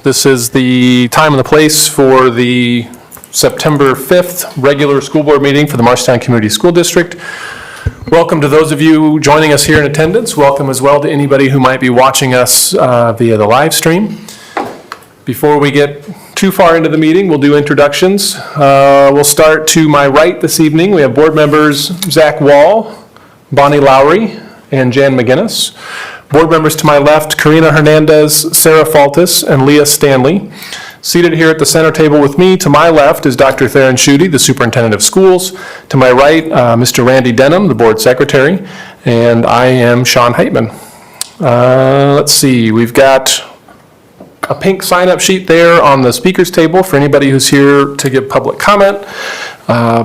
This is the time and the place for the September 5th regular school board meeting for the Marshalltown Community School District. Welcome to those of you joining us here in attendance. Welcome as well to anybody who might be watching us via the live stream. Before we get too far into the meeting, we'll do introductions. We'll start to my right this evening. We have board members Zach Wall, Bonnie Lowry, and Jan McGinnis. Board members to my left, Karina Hernandez, Sarah Faltis, and Leah Stanley. Seated here at the center table with me, to my left is Dr. Theron Schutte, the superintendent of schools. To my right, Mr. Randy Denham, the board secretary, and I am Sean Heitman. Let's see, we've got a pink sign-up sheet there on the speakers table for anybody who's here to give public comment.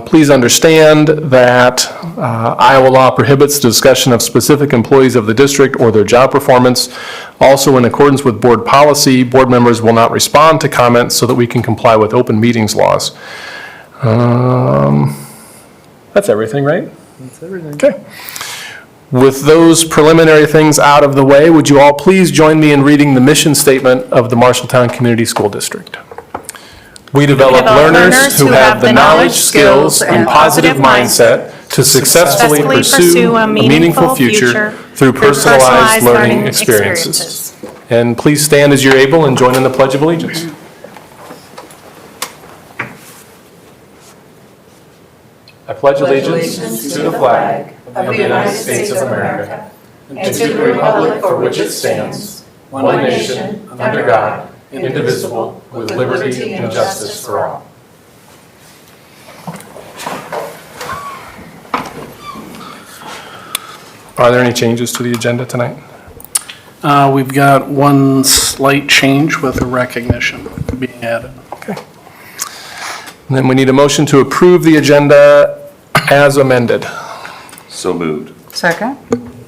Please understand that Iowa law prohibits the discussion of specific employees of the district or their job performance. Also, in accordance with board policy, board members will not respond to comments so that we can comply with open meetings laws. That's everything, right? That's everything. Okay. With those preliminary things out of the way, would you all please join me in reading the mission statement of the Marshalltown Community School District? We develop learners who have the knowledge, skills, and positive mindset to successfully pursue a meaningful future through personalized learning experiences. And please stand as you're able and join in the Pledge of Allegiance. I pledge allegiance to the flag of the United States of America and to the republic for which it stands, one nation, under God, indivisible, with liberty and justice for all. Are there any changes to the agenda tonight? We've got one slight change with a recognition being added. Okay. And then we need a motion to approve the agenda as amended. So moved. Second.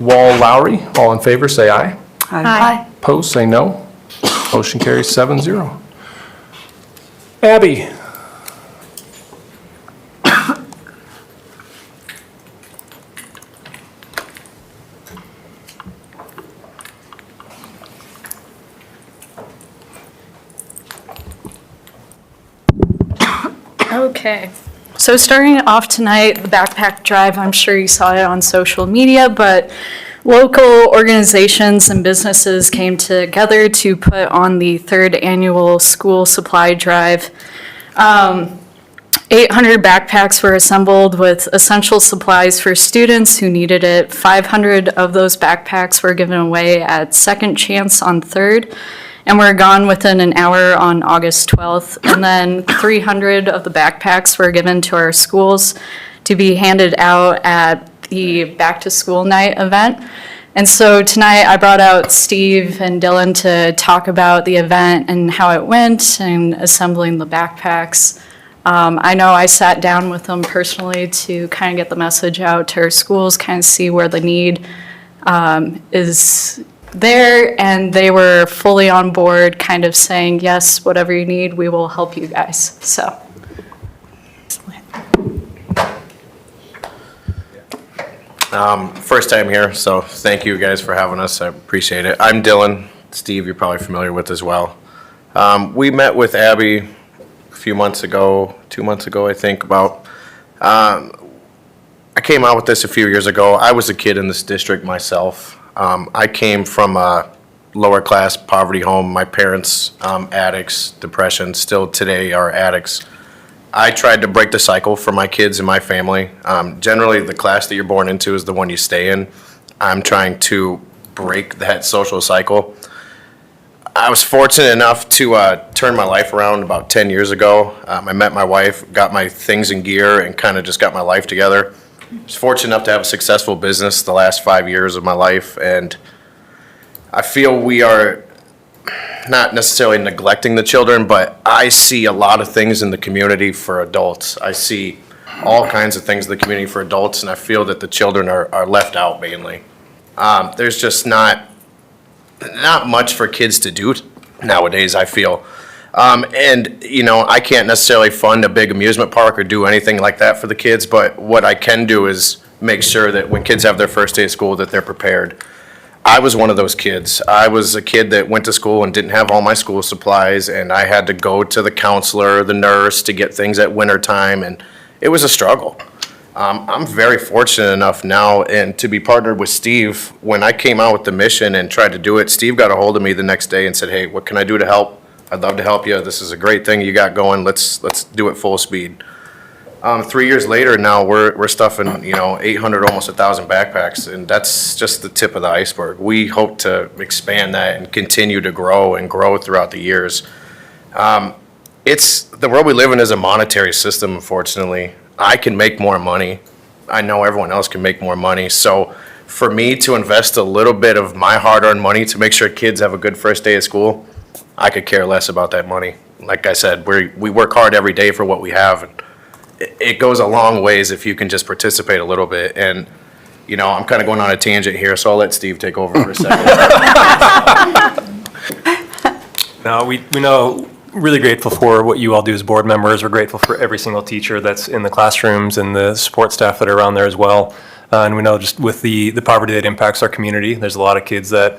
Wall, Lowry, all in favor, say aye. Aye. Opposed, say no. Motion carries 7-0. Abby. Okay, so starting off tonight, the backpack drive, I'm sure you saw it on social media, but local organizations and businesses came together to put on the third annual school supply drive. 800 backpacks were assembled with essential supplies for students who needed it. 500 of those backpacks were given away at Second Chance on 3rd. And we're gone within an hour on August 12th. And then 300 of the backpacks were given to our schools to be handed out at the Back to School Night event. And so tonight I brought out Steve and Dylan to talk about the event and how it went and assembling the backpacks. I know I sat down with them personally to kind of get the message out to our schools, kind of see where the need is there, and they were fully on board, kind of saying, yes, whatever you need, we will help you guys, so. First time here, so thank you guys for having us, I appreciate it. I'm Dylan, Steve you're probably familiar with as well. We met with Abby a few months ago, 2 months ago I think, about, I came out with this a few years ago. I was a kid in this district myself. I came from a lower class poverty home. My parents, addicts, depression, still today are addicts. I tried to break the cycle for my kids and my family. Generally, the class that you're born into is the one you stay in. I'm trying to break that social cycle. I was fortunate enough to turn my life around about 10 years ago. I met my wife, got my things in gear, and kind of just got my life together. I was fortunate enough to have a successful business the last 5 years of my life, and I feel we are not necessarily neglecting the children, but I see a lot of things in the community for adults. I see all kinds of things in the community for adults, and I feel that the children are left out mainly. There's just not much for kids to do nowadays, I feel. And, you know, I can't necessarily fund a big amusement park or do anything like that for the kids, but what I can do is make sure that when kids have their first day of school that they're prepared. I was one of those kids. I was a kid that went to school and didn't have all my school supplies, and I had to go to the counselor, the nurse, to get things at winter time, and it was a struggle. I'm very fortunate enough now and to be partnered with Steve. When I came out with the mission and tried to do it, Steve got a hold of me the next day and said, "Hey, what can I do to help? I'd love to help you. This is a great thing you got going. Let's do it full speed." 3 years later now, we're stuffing 800, almost 1,000 backpacks, and that's just the tip of the iceberg. We hope to expand that and continue to grow throughout the years. It's the world we live in is a monetary system, unfortunately. I can make more money. I know everyone else can make more money. So for me to invest a little bit of my hard-earned money to make sure kids have a good first day of school, I could care less about that money. Like I said, we work hard every day for what we have. And it goes a long ways if you can just participate a little bit. And, I'm kind of going on a tangent here, so I'll let Steve take over for a second. No, we know, really grateful for what you all do as board members. We're grateful for every single teacher that's in the classrooms and the support staff that are around there as well. And we know just with the poverty that impacts our community, there's a lot of kids that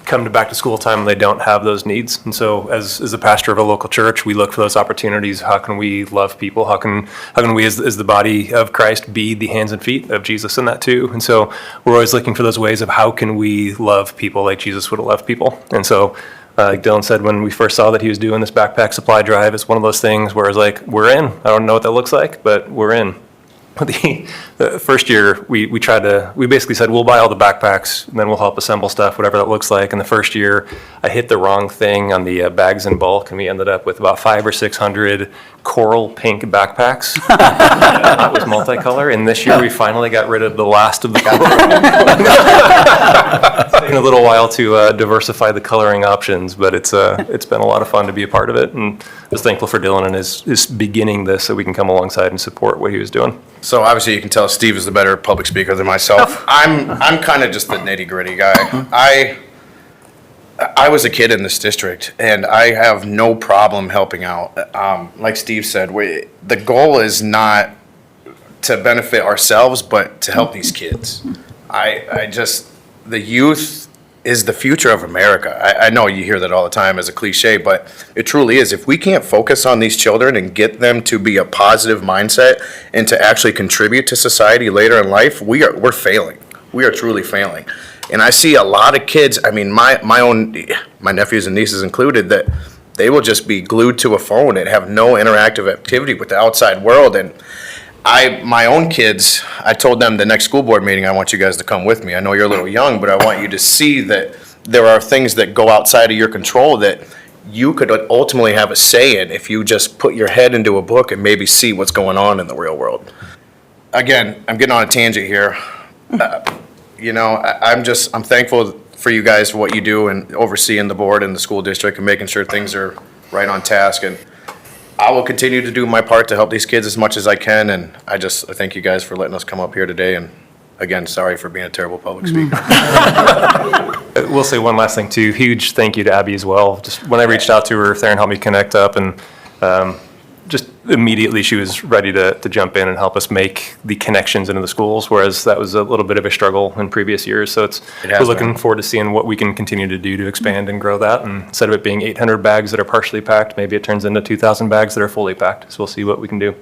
come to back to school time and they don't have those needs. And so as a pastor of a local church, we look for those opportunities. How can we love people? How can we as the body of Christ be the hands and feet of Jesus in that too? And so we're always looking for those ways of how can we love people like Jesus would have loved people. And so like Dylan said, when we first saw that he was doing this backpack supply drive, it's one of those things where it's like, we're in. I don't know what that looks like, but we're in. The first year, we basically said, we'll buy all the backpacks, and then we'll help assemble stuff, whatever that looks like. And the first year, I hit the wrong thing on the bags in bulk, and we ended up with about 500 or 600 coral pink backpacks. That was multicolor. And this year, we finally got rid of the last of the coral. It's taken a little while to diversify the coloring options, but it's been a lot of fun to be a part of it. And I was thankful for Dylan and his beginning this so we can come alongside and support what he was doing. So obviously you can tell Steve is the better public speaker than myself. I'm kind of just the nitty gritty guy. I was a kid in this district and I have no problem helping out. Like Steve said, the goal is not to benefit ourselves, but to help these kids. The youth is the future of America. I know you hear that all the time as a cliche, but it truly is. If we can't focus on these children and get them to be a positive mindset and to actually contribute to society later in life, we're failing. We are truly failing. And I see a lot of kids, I mean, my nephews and nieces included, that they will just be glued to a phone and have no interactive activity with the outside world. And my own kids, I told them the next school board meeting, I want you guys to come with me. I know you're a little young, but I want you to see that there are things that go outside of your control that you could ultimately have a say in if you just put your head into a book and maybe see what's going on in the real world. Again, I'm getting on a tangent here. I'm thankful for you guys for what you do and overseeing the board and the school district and making sure things are right on task. And I will continue to do my part to help these kids as much as I can, and I thank you guys for letting us come up here today, and again, sorry for being a terrible public speaker. We'll say one last thing too. Huge thank you to Abby as well. Just when I reached out to her, Theron helped me connect up, and just immediately she was ready to jump in and help us make the connections into the schools, whereas that was a little bit of a struggle in previous years. So we're looking forward to seeing what we can continue to do to expand and grow that. And instead of it being 800 bags that are partially packed, maybe it turns into 2,000 bags that are fully packed. So we'll see what we can do.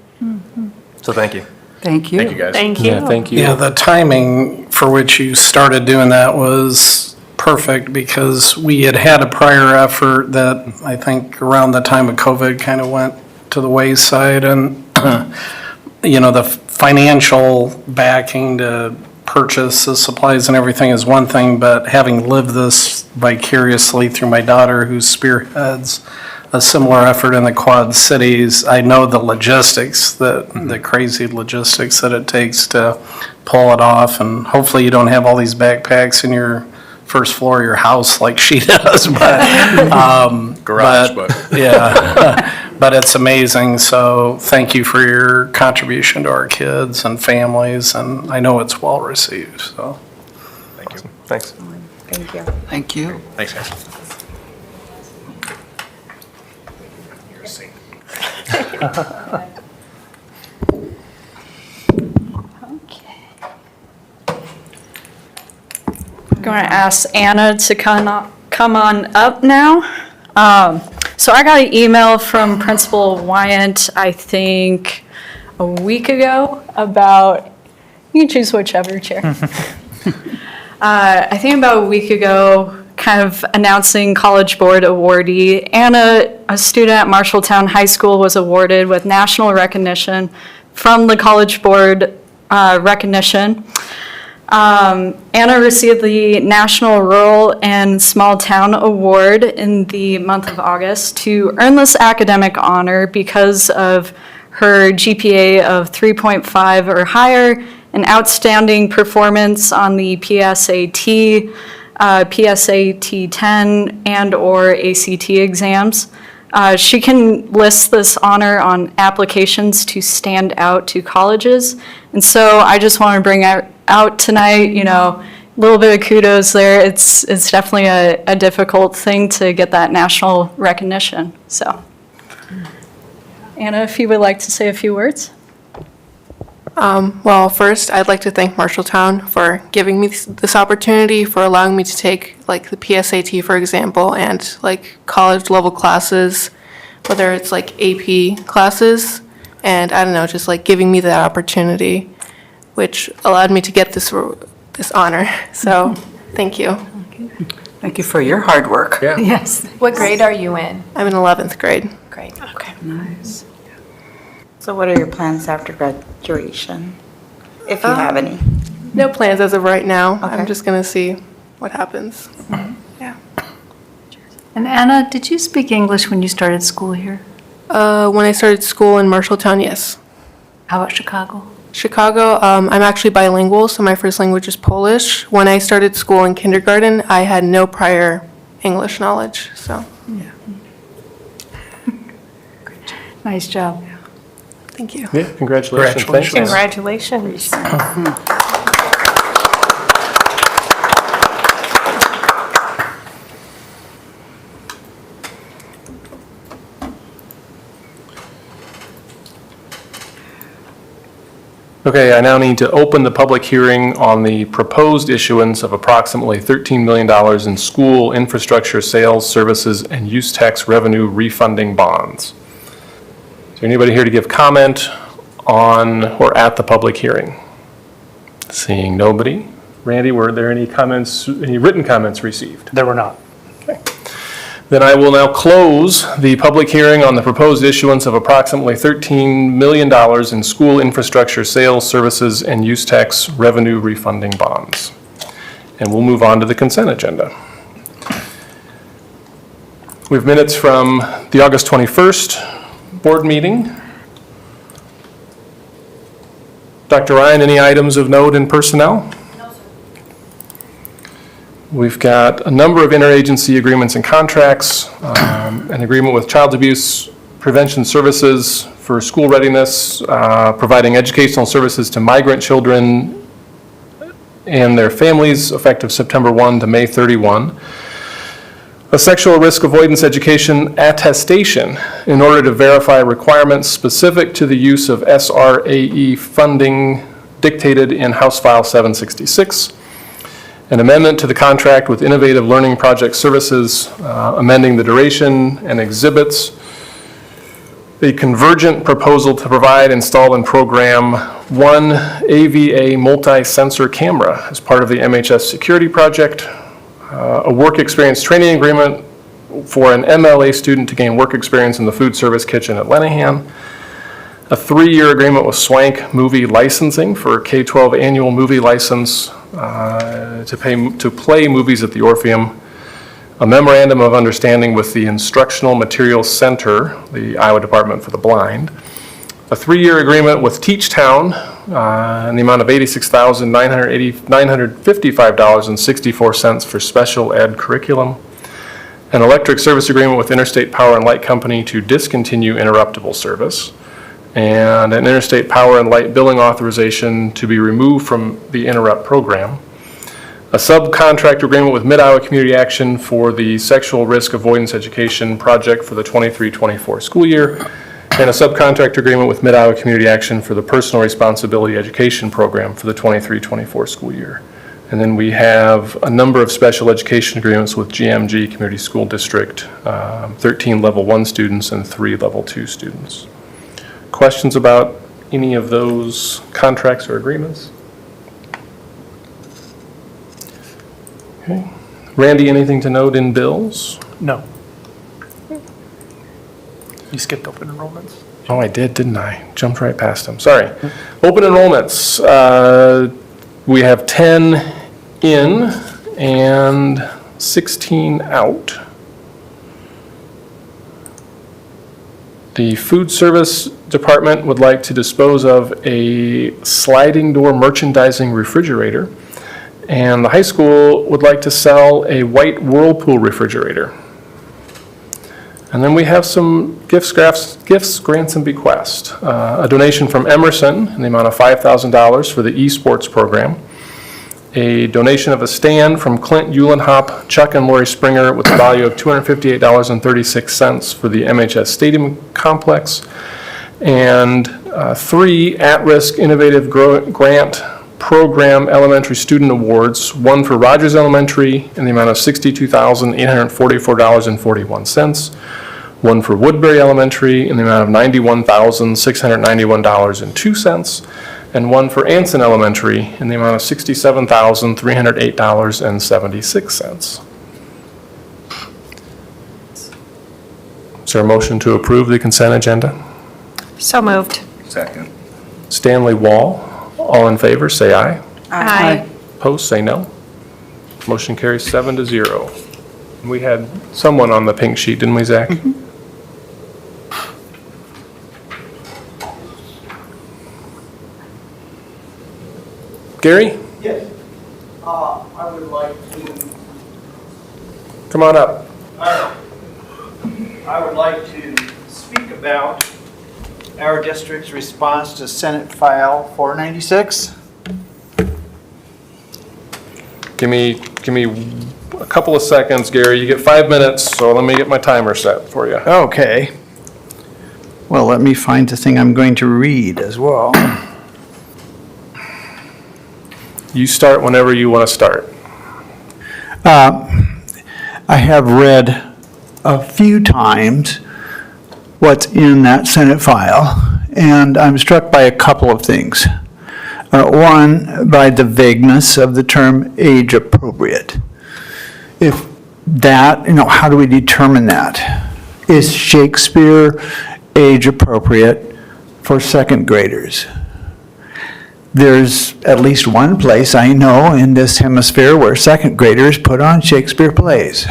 So thank you. Thank you. Thank you, guys. Thank you. Yeah, thank you. Yeah, the timing for which you started doing that was perfect because we had a prior effort that I think around the time of COVID kind of went to the wayside, and the financial backing to purchase the supplies and everything is one thing, but having lived this vicariously through my daughter who spearheads a similar effort in the Quad Cities, I know the logistics, the crazy logistics that it takes to pull it off, and hopefully you don't have all these backpacks in your first floor of your house like she does, but Garage, yeah. But it's amazing, so thank you for your contribution to our kids and families, and I know it's well received, so. Thank you. Thanks. Thank you. Thank you. Thanks, guys. Okay. going to ask Anna to come on up now. So I got an email from Principal Wyant, I think, a week ago about, you can choose whichever chair. I think about a week ago, kind of announcing College Board awardee. Anna, a student at Marshalltown High School, was awarded with national recognition from the College Board recognition. Anna received the National Rural and Small Town Award in the month of August to earn this academic honor because of her GPA of 3.5 or higher, an outstanding performance on the PSAT, PSAT 10, and/or ACT exams. She can list this honor on applications to stand out to colleges. And so I just want to bring out tonight, a little bit of kudos there. It's definitely a difficult thing to get that national recognition. So, Anna, if you would like to say a few words. Well, first, I'd like to thank Marshalltown for giving me this opportunity, for allowing me to take, like, the PSAT, for example, and, like, college-level classes, whether it's, like, AP classes, and, I don't know, just, like, giving me that opportunity, which allowed me to get this honor. So, thank you. Thank you for your hard work. Yeah. Yes. What grade are you in? I'm in 11th grade. Great. Okay, nice. So what are your plans after graduation, if you have any? No plans as of right now. I'm Okay. just going to see what happens. Yeah. And Anna, did you speak English when you started school here? When I started school in Marshalltown, yes. How about Chicago? Chicago, I'm actually bilingual, so my first language is Polish. When I started school in kindergarten, I had no prior English knowledge, so, Nice job. thank you. Yeah, congratulations. Thanks. Congratulations. Okay, I now need to open the public hearing on the proposed issuance of approximately $13 million in school infrastructure sales, services, and use tax revenue refunding bonds. Is there anybody here to give comment on or at the public hearing? Seeing nobody. Randy, were there any comments, any written comments received? There were not. Then I will now close the public hearing on the proposed issuance of approximately $13 million in school infrastructure sales, services, and use tax revenue refunding bonds. And we'll move on to the consent agenda. We have minutes from the August 21st board meeting. Dr. Ryan, any items of note in personnel? We've got a number of interagency agreements and contracts, an agreement with Child Abuse Prevention Services for school readiness, providing educational services to migrant children and their families effective September 1 to May 31. A sexual risk avoidance education attestation in order to verify requirements specific to the use of SRAE funding dictated in House File 766. An amendment to the contract with Innovative Learning Project Services, amending the duration and exhibits. A convergent proposal to provide, install, and program one AVA multi-sensor camera as part of the MHS security project. A work experience training agreement for an MLA student to gain work experience in the food service kitchen at Lenahan. A 3-year agreement with Swank Movie Licensing for a K-12 annual movie license to play movies at the Orpheum. A memorandum of understanding with the Instructional Materials Center, the Iowa Department for the Blind. A 3-year agreement with Teach Town in the amount of $86,955.64 for special ed curriculum. An electric service agreement with Interstate Power and Light Company to discontinue interruptible service. And an Interstate Power and Light billing authorization to be removed from the interrupt program. A subcontract agreement with Mid-Iowa Community Action for the Sexual Risk Avoidance Education Project for the 23-24 school year. And a subcontract agreement with Mid-Iowa Community Action for the Personal Responsibility Education Program for the 23-24 school year. And then we have a number of special education agreements with GMG Community School District, 13 Level 1 students and 3 Level 2 students. Questions about any of those contracts or agreements? Okay. Randy, anything to note in bills? No. You skipped open enrollments. Oh, I did, didn't I? Jumped right past them, sorry. Open enrollments, we have 10 in and 16 out. The food service department would like to dispose of a sliding door merchandising refrigerator, and the high school would like to sell a white Whirlpool refrigerator. And then we have some gifts, grants, and bequests. A donation from Emerson in the amount of $5,000 for the esports program. A donation of a stand from Clint Eulenhop, Chuck and Lori Springer with a value of $258.36 for the MHS Stadium Complex. And 3 at-risk innovative grant program elementary student awards, one for Rogers Elementary in the amount of $62,844.41, one for Woodbury Elementary in the amount of $91,691.02, and one for Anson Elementary in the amount of $67,308.76. Is there a motion to approve the consent agenda? So moved. Second. Stanley Wall, all in favor, say aye. Aye. Opposed, say no. Motion carries 7-0. We had someone on the pink sheet, didn't we, Zach? Gary, Yes. I would like to, come on up. I would like to speak about our district's response to Senate File 496. Give me a couple of seconds, Gary. You get 5 minutes, so let me get my timer set for you. Okay. Well, let me find the thing I'm going to read as well. You start whenever you want to start. I have read a few times what's in that Senate file, and I'm struck by a couple of things. One, by the vagueness of the term age appropriate. If that, how do we determine that? Is Shakespeare age appropriate for second graders? There's at least one place I know in this hemisphere where second graders put on Shakespeare plays.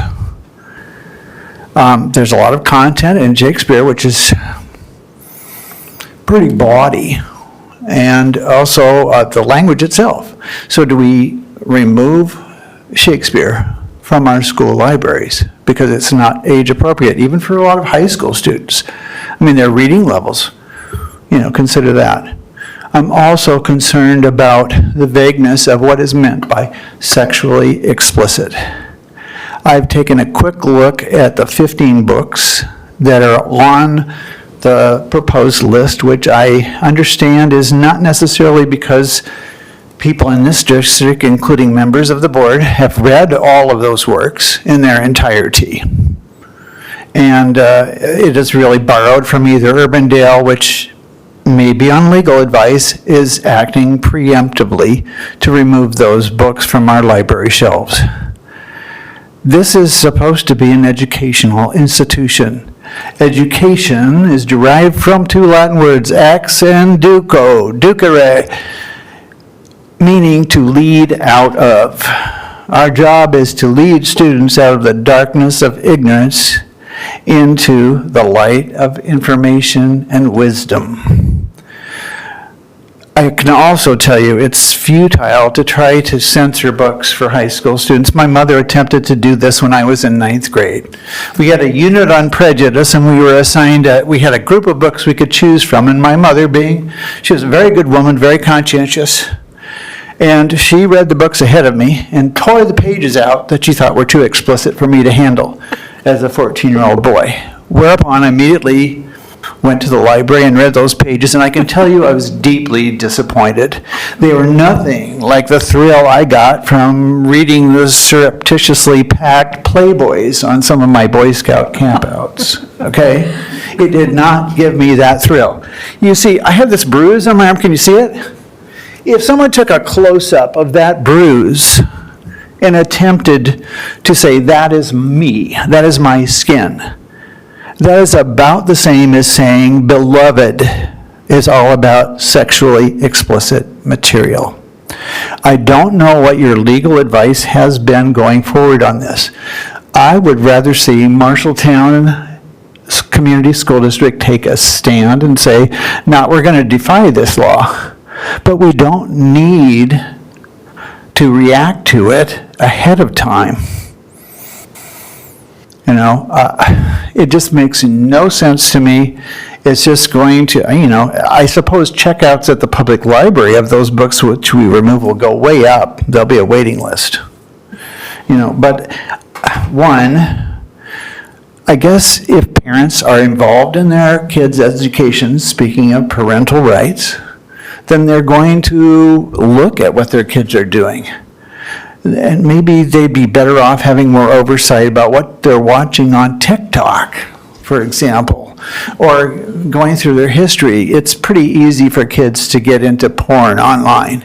There's a lot of content in Shakespeare which is pretty bawdy, and also the language itself. So do we remove Shakespeare from our school libraries because it's not age appropriate, even for a lot of high school students? I mean, their reading levels, consider that. I'm also concerned about the vagueness of what is meant by sexually explicit. I've taken a quick look at the 15 books that are on the proposed list, which I understand is not necessarily because people in this district, including members of the board, have read all of those works in their entirety. And it is really borrowed from either Urbandale, which maybe on legal advice, is acting preemptively to remove those books from our library shelves. This is supposed to be an educational institution. Education is derived from 2 Latin words, ex and duco, ducere, meaning to lead out of. Our job is to lead students out of the darkness of ignorance into the light of information and wisdom. I can also tell you it's futile to try to censor books for high school students. My mother attempted to do this when I was in 9th grade. We had a unit on prejudice, and we were assigned, we had a group of books we could choose from, and my mother she was a very good woman, very conscientious, and she read the books ahead of me and tore the pages out that she thought were too explicit for me to handle as a 14-year-old boy. Whereupon I immediately went to the library and read those pages, and I can tell you I was deeply disappointed. They were nothing like the thrill I got from reading the surreptitiously packed Playboys on some of my Boy Scout campouts, okay? It did not give me that thrill. You see, I have this bruise on my arm. Can you see it? If someone took a close-up of that bruise and attempted to say, that is me, that is my skin, that is about the same as saying Beloved is all about sexually explicit material. I don't know what your legal advice has been going forward on this. I would rather see Marshalltown Community School District take a stand and say, no, we're going to defy this law, but we don't need to react to it ahead of time. You know, it just makes no sense to me. It's just going to, you know, I suppose checkouts at the public library of those books which we remove will go way up. There'll be a waiting list. You know, but one, I guess if parents are involved in their kids' education, speaking of parental rights, then they're going to look at what their kids are doing. And maybe they'd be better off having more oversight about what they're watching on TikTok, for example, or going through their history. It's pretty easy for kids to get into porn online.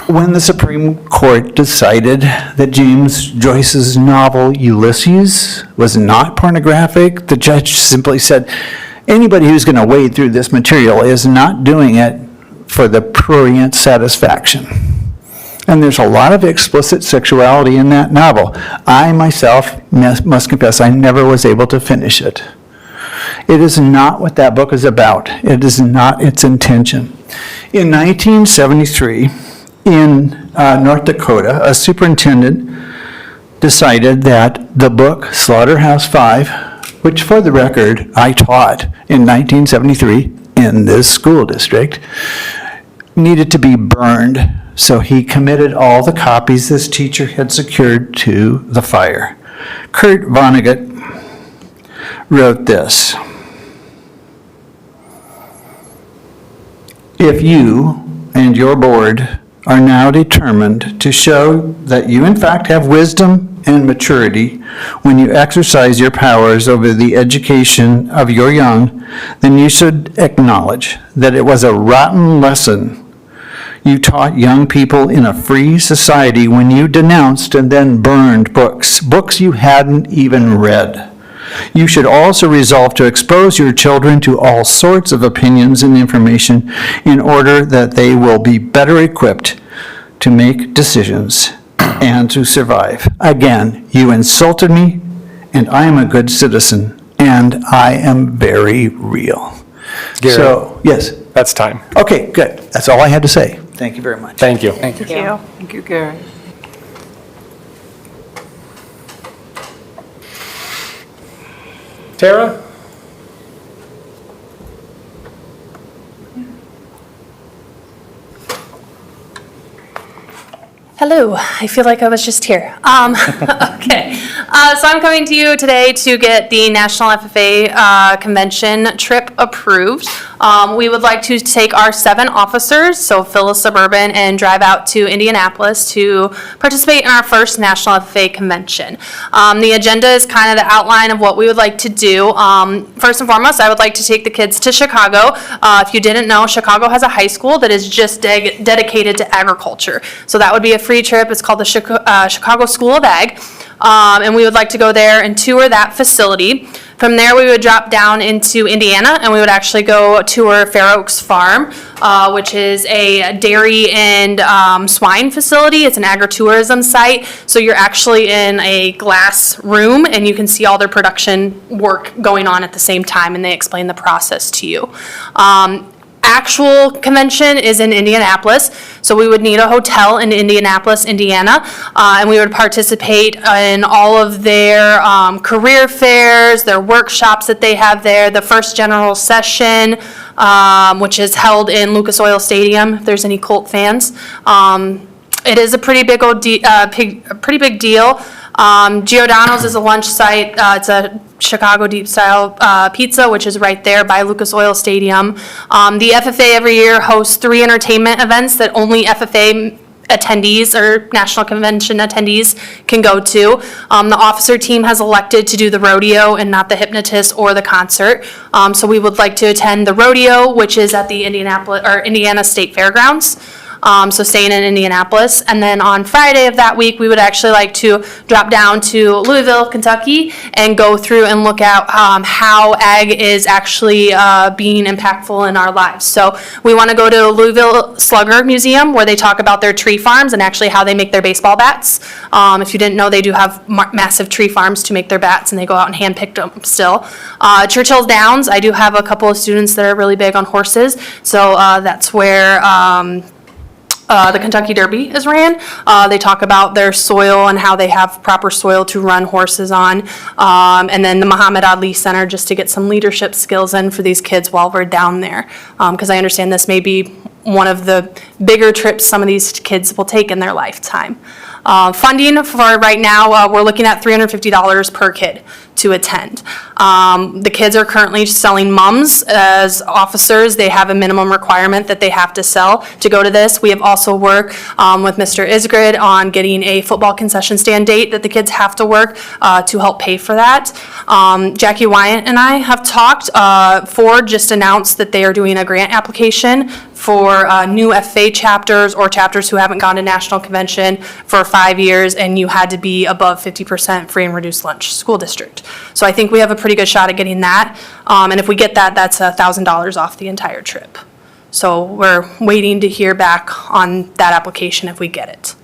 When the Supreme Court decided that James Joyce's novel Ulysses was not pornographic, the judge simply said, anybody who's going to wade through this material is not doing it for the prurient satisfaction. And there's a lot of explicit sexuality in that novel. I myself must confess I never was able to finish it. It is not what that book is about. It is not its intention. In 1973, in North Dakota, a superintendent decided that the book Slaughterhouse-Five, which for the record I taught in 1973 in this school district, needed to be burned. So he committed all the copies this teacher had secured to the fire. Kurt Vonnegut wrote this: if you and your board are now determined to show that you in fact have wisdom and maturity when you exercise your powers over the education of your young, then you should acknowledge that it was a rotten lesson you taught young people in a free society when you denounced and then burned books you hadn't even read. You should also resolve to expose your children to all sorts of opinions and information in order that they will be better equipped to make decisions and to survive. Again, you insulted me, and I am a good citizen, and I am very real. Gary. So, yes. That's time. Okay, good. That's all I had to say. Thank you very much. Thank you. Thank you. Thank you, Gary. Tara? Hello, I feel like I was just here. Okay, so I'm coming to you today to get the National FFA Convention trip approved. We would like to take our 7 officers, so fill a Suburban, and drive out to Indianapolis to participate in our first National FFA Convention. The agenda is kind of the outline of what we would like to do. First and foremost, I would like to take the kids to Chicago. If you didn't know, Chicago has a high school that is just dedicated to agriculture. So that would be a free trip. It's called the Chicago School of Ag. And we would like to go there and tour that facility. From there, we would drop down into Indiana, and we would actually go tour Fair Oaks Farm, which is a dairy and swine facility. It's an agritourism site, so you're actually in a glass room, and you can see all their production work going on at the same time, and they explain the process to you. Actual convention is in Indianapolis, so we would need a hotel in Indianapolis, Indiana, and we would participate in all of their career fairs, their workshops that they have there, the first general session, which is held in Lucas Oil Stadium, if there's any Colt fans. It is a pretty big a pretty big deal. Giordano's is a lunch site. It's a Chicago deep style pizza, which is right there by Lucas Oil Stadium. The FFA every year hosts 3 entertainment events that only FFA attendees or national convention attendees can go to. The officer team has elected to do the rodeo and not the hypnotist or the concert. So we would like to attend the rodeo, which is at the Indiana State Fairgrounds. So staying in Indianapolis. And then on Friday of that week, we would actually like to drop down to Louisville, Kentucky, and go through and look at how ag is actually being impactful in our lives. So we want to go to Louisville Slugger Museum, where they talk about their tree farms and actually how they make their baseball bats. If you didn't know, they do have massive tree farms to make their bats, and they go out and hand-pick them still. Churchill's Downs, I do have a couple of students that are really big on horses, so that's where the Kentucky Derby is ran. They talk about their soil and how they have proper soil to run horses on. And then the Muhammad Ali Center, just to get some leadership skills in for these kids while we're down there. Because I understand this may be one of the bigger trips some of these kids will take in their lifetime. Funding for right now, we're looking at $350 per kid to attend. The kids are currently selling mums. As officers, they have a minimum requirement that they have to sell to go to this. We have also worked with Mr. Isgrid on getting a football concession stand date that the kids have to work to help pay for that. Jackie Wyatt and I have talked. Ford just announced that they are doing a grant application for new FFA chapters or chapters who haven't gone to national convention for 5 years, and you had to be above 50% free and reduced lunch school district. So I think we have a pretty good shot at getting that. And if we get that, that's $1,000 off the entire trip. So we're waiting to hear back on that application if we get it.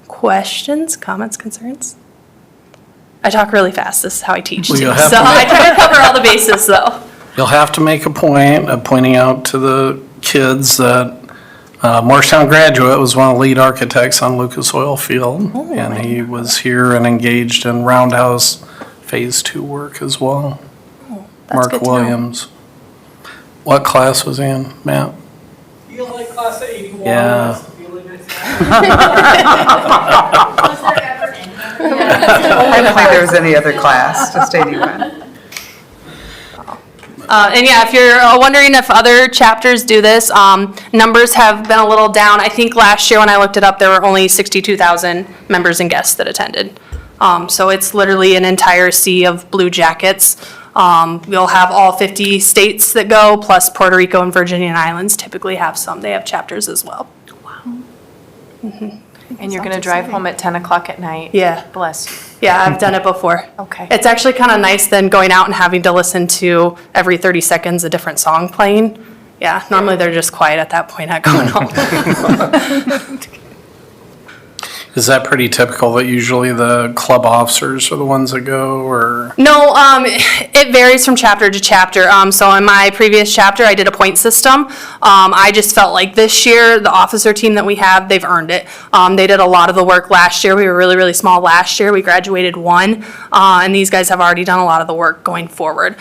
Questions, comments, concerns? I talk really fast. This is how I teach Well, too. you'll have So to I try to cover all the bases though. You'll have to make a point of pointing out to the kids that Morristown graduate was one of the lead architects on Lucas Oil Field, and he was here and engaged in Roundhouse Phase 2 work as well. That's Mark good to know. Williams. What class was he in, Matt? Feel like class of 81. Yeah. I don't think there was any other class, just 81. And yeah, if you're wondering if other chapters do this, numbers have been a little down. I think last year when I looked it up, there were only 62,000 members and guests that attended. So it's literally an entire sea of blue jackets. We'll have all 50 states that go, plus Puerto Rico and Virginian Islands typically have some. They have chapters as well. And you're going to drive home at 10 o'clock at night? Yeah. Bless you. Yeah, I've done it before. Okay. It's actually kind of nice than going out and having to listen to every 30 seconds a different song playing. Yeah, normally they're just quiet at that point at going home. Is that pretty typical that usually the club officers are the ones that go, or? No, it varies from chapter to chapter. So in my previous chapter, I did a point system. I just felt like this year, the officer team that we have, they've earned it. They did a lot of the work last year. We were really, really small last year. We graduated 1, and these guys have already done a lot of the work going forward.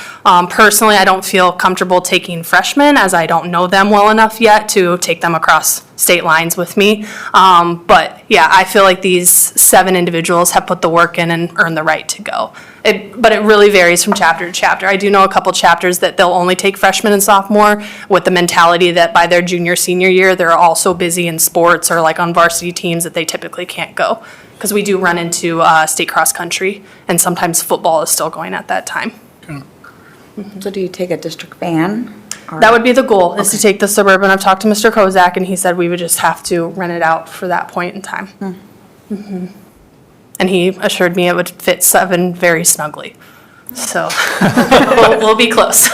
Personally, I don't feel comfortable taking freshmen, as I don't know them well enough yet to take them across state lines with me. But yeah, I feel like these 7 individuals have put the work in and earned the right to go. But it really varies from chapter to chapter. I do know a couple chapters that they'll only take freshmen and sophomore with the mentality that by their junior, senior year, they're all so busy in sports or like on varsity teams that they typically can't go. Because we do run into state cross country, and sometimes football is still going at that time. So do you take a district van? That would be the goal, is to take the Suburban. I've talked to Mr. Kozak, and he said we would just have to rent it out for that point in time. And he assured me it would fit 7 very snugly. So we'll be close.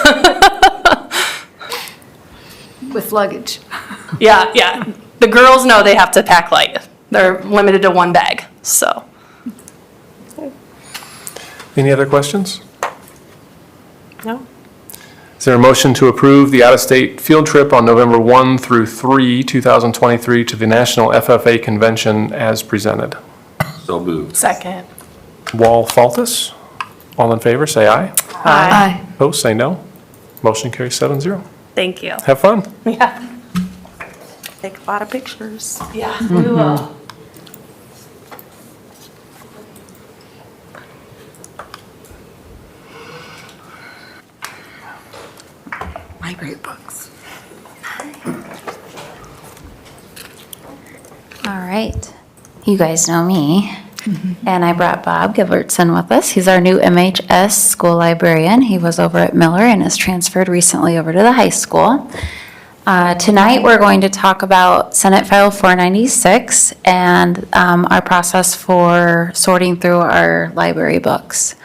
With luggage. Yeah. The girls know they have to pack light. They're limited to 1 bag, so. Any other questions? No? Is there a motion to approve the out-of-state field trip on November 1 through 3, 2023 to the National FFA Convention as presented? So moved. Second. Wall Faltus, all in favor, say aye. Aye. Opposed, say no. Motion carries 7-0. Thank you. Have fun. Yeah. Take a lot of pictures. Yeah, we will. Library books. All right. You guys know me. And I brought Bob Givertson with us. He's our new MHS school librarian. He was over at Miller and has transferred recently over to the high school. Tonight, we're going to talk about Senate File 496 and our process for sorting through our library books.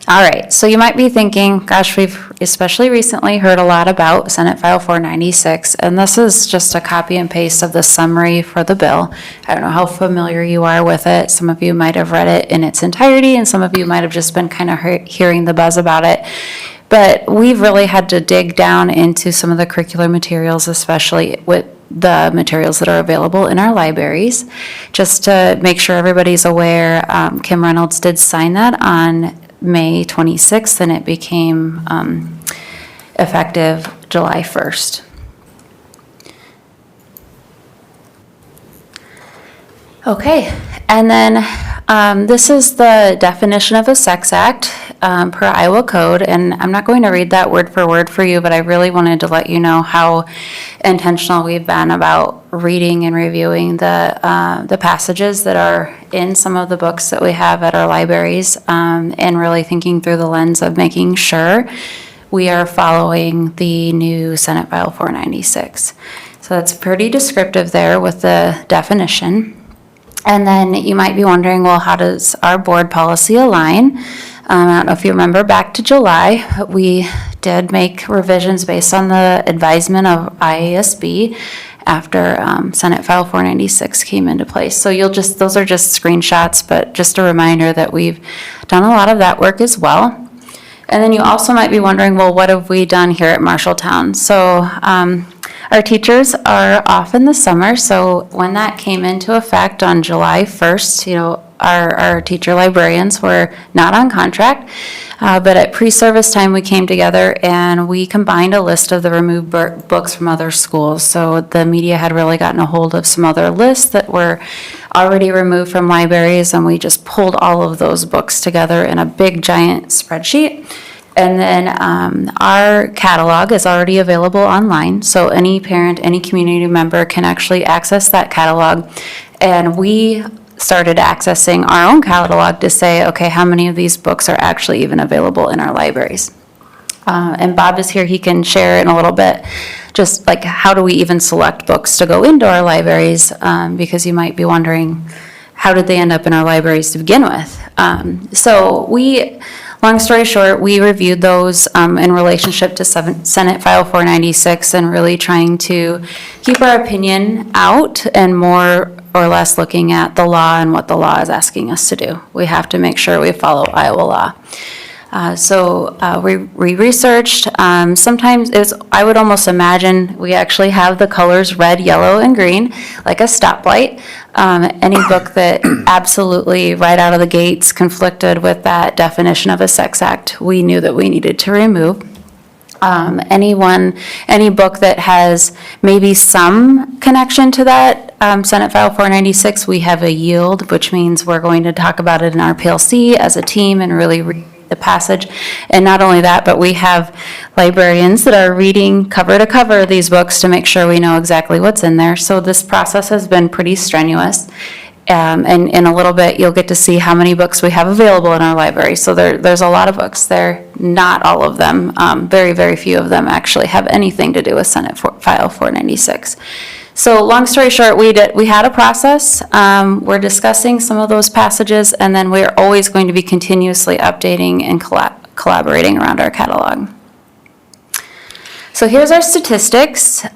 All right, so you might be thinking, gosh, we've especially recently heard a lot about Senate File 496, and this is just a copy and paste of the summary for the bill. I don't know how familiar you are with it. Some of you might have read it in its entirety, and some of you might have just been kind of hearing the buzz about it. But we've really had to dig down into some of the curricular materials, especially with the materials that are available in our libraries, just to make sure everybody's aware. Kim Reynolds did sign that on May 26th, and it became effective July 1st. Okay, and then this is the definition of a sex act per Iowa code, and I'm not going to read that word for word for you, but I really wanted to let you know how intentional we've been about reading and reviewing the passages that are in some of the books that we have at our libraries, and really thinking through the lens of making sure we are following the new Senate File 496. So that's pretty descriptive there with the definition. And then you might be wondering, well, how does our board policy align? I don't know if you remember back to July, we did make revisions based on the advisement of IASB after Senate File 496 came into place. So those are just screenshots, but just a reminder that we've done a lot of that work as well. And then you also might be wondering, well, what have we done here at Marshalltown? So our teachers are off in the summer, so when that came into effect on July 1st, our teacher librarians were not on contract, but at pre-service time, we came together and we combined a list of the removed books from other schools. So the media had really gotten a hold of some other lists that were already removed from libraries, and we just pulled all of those books together in a big giant spreadsheet. And then our catalog is already available online, so any parent, any community member can actually access that catalog. And we started accessing our own catalog to say, okay, how many of these books are actually even available in our libraries? And Bob is here, he can share in a little bit, just like how do we even select books to go into our libraries, because you might be wondering, how did they end up in our libraries to begin with? Long story short, we reviewed those in relationship to Senate File 496 and really trying to keep our opinion out and more or less looking at the law and what the law is asking us to do. We have to make sure we follow Iowa law. We researched, sometimes I would almost imagine we actually have the colors red, yellow, and green, like a stoplight. Any book that absolutely right out of the gates conflicted with that definition of a sex act, we knew that we needed to remove. Any book that has maybe some connection to that Senate File 496, we have a yield, which means we're going to talk about it in our PLC as a team and really read the passage. And not only that, but we have librarians that are reading cover to cover these books to make sure we know exactly what's in there. So this process has been pretty strenuous. And in a little bit, you'll get to see how many books we have available in our library. So there's a lot of books there. Not all of them, very, very few of them actually have anything to do with Senate File 496. So long story short, we had a process. We're discussing some of those passages, and then we're always going to be continuously updating and collaborating around our catalog. So here's our statistics.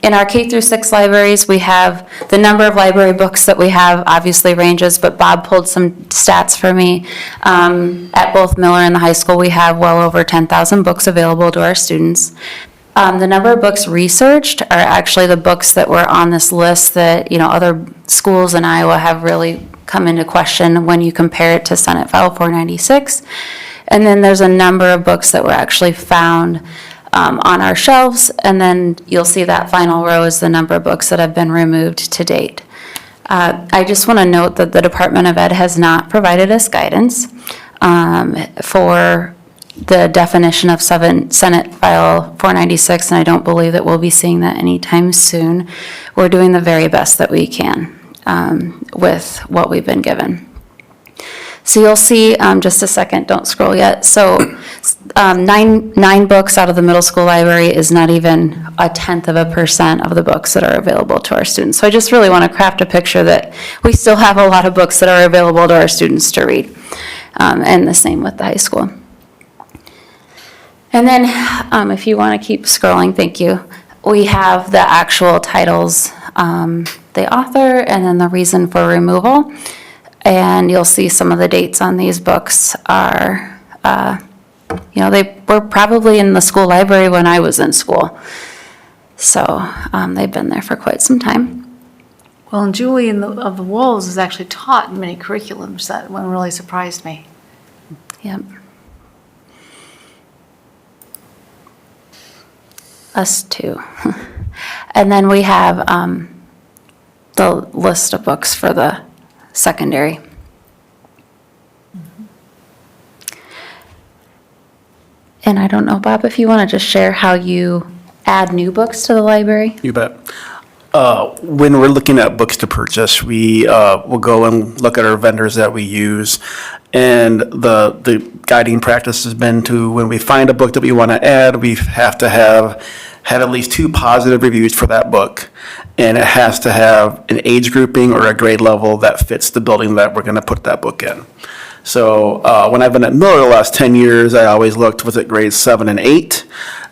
In our K through 6 libraries, we have the number of library books that we have obviously ranges, but Bob pulled some stats for me. At both Miller and the high school, we have well over 10,000 books available to our students. The number of books researched are actually the books that were on this list that, other schools in Iowa have really come into question when you compare it to Senate File 496. And then there's a number of books that were actually found on our shelves, and then you'll see that final row is the number of books that have been removed to date. I just want to note that the Department of Ed has not provided us guidance for the definition of Senate File 496, and I don't believe that we'll be seeing that anytime soon. We're doing the very best that we can with what we've been given. So you'll see, just a second, don't scroll yet. So nine books out of the middle school library is not even 0.1% of the books that are available to our students. So I just really want to craft a picture that we still have a lot of books that are available to our students to read. And the same with the high school. And then if you want to keep scrolling, thank you. We have the actual titles, the author, and then the reason for removal. And you'll see some of the dates on these books are, they were probably in the school library when I was in school. So they've been there for quite some time. Well, and Julie of the Wolves is actually taught in many curriculums. That one really surprised me. Yep. Us too. And then we have the list of books for the secondary. And I don't know, Bob, if you want to just share how you add new books to the library? You bet. When we're looking at books to purchase, we will go and look at our vendors that we use. And the guiding practice has been to, when we find a book that we want to add, we have to have had at least 2 positive reviews for that book. And it has to have an age grouping or a grade level that fits the building that we're going to put that book in. So when I've been at Miller the last 10 years, I always looked, was it grades 7 and 8?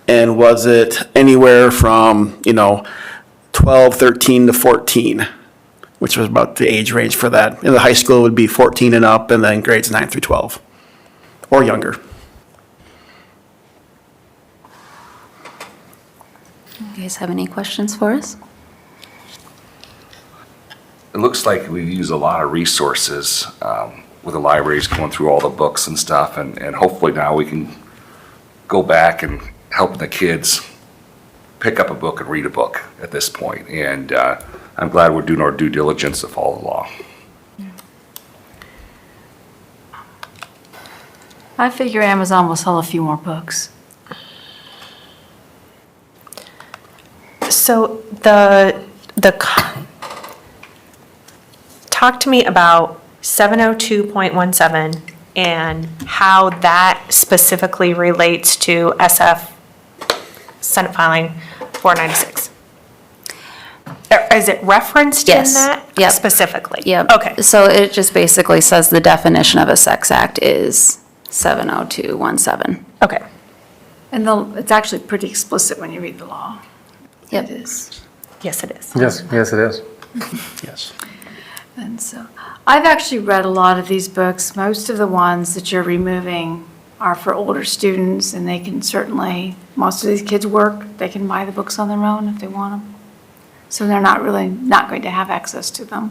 And was it anywhere from, 12, 13 to 14, which was about the age range for that. In the high school, it would be 14 and up, and then grades 9 through 12, or younger. You guys have any questions for us? It looks like we use a lot of resources with the libraries going through all the books and stuff, and hopefully now we can go back and help the kids pick up a book and read a book at this point. And I'm glad we're doing our due diligence to follow the law. I figure Amazon will sell a few more books. So talk to me about 702.17 and how that specifically relates to SF Senate Filing 496. Is it referenced in Yes. that Yep. specifically? Yep. Okay. So it just basically says the definition of a sex act is 70217. Okay. And it's actually pretty explicit when you read the law. Yep. It is. Yes, it is. Yes, it is. Yes. And so, I've actually read a lot of these books. Most of the ones that you're removing are for older students, and they can certainly, most of these kids work, they can buy the books on their own if they want them. So they're not going to have access to them.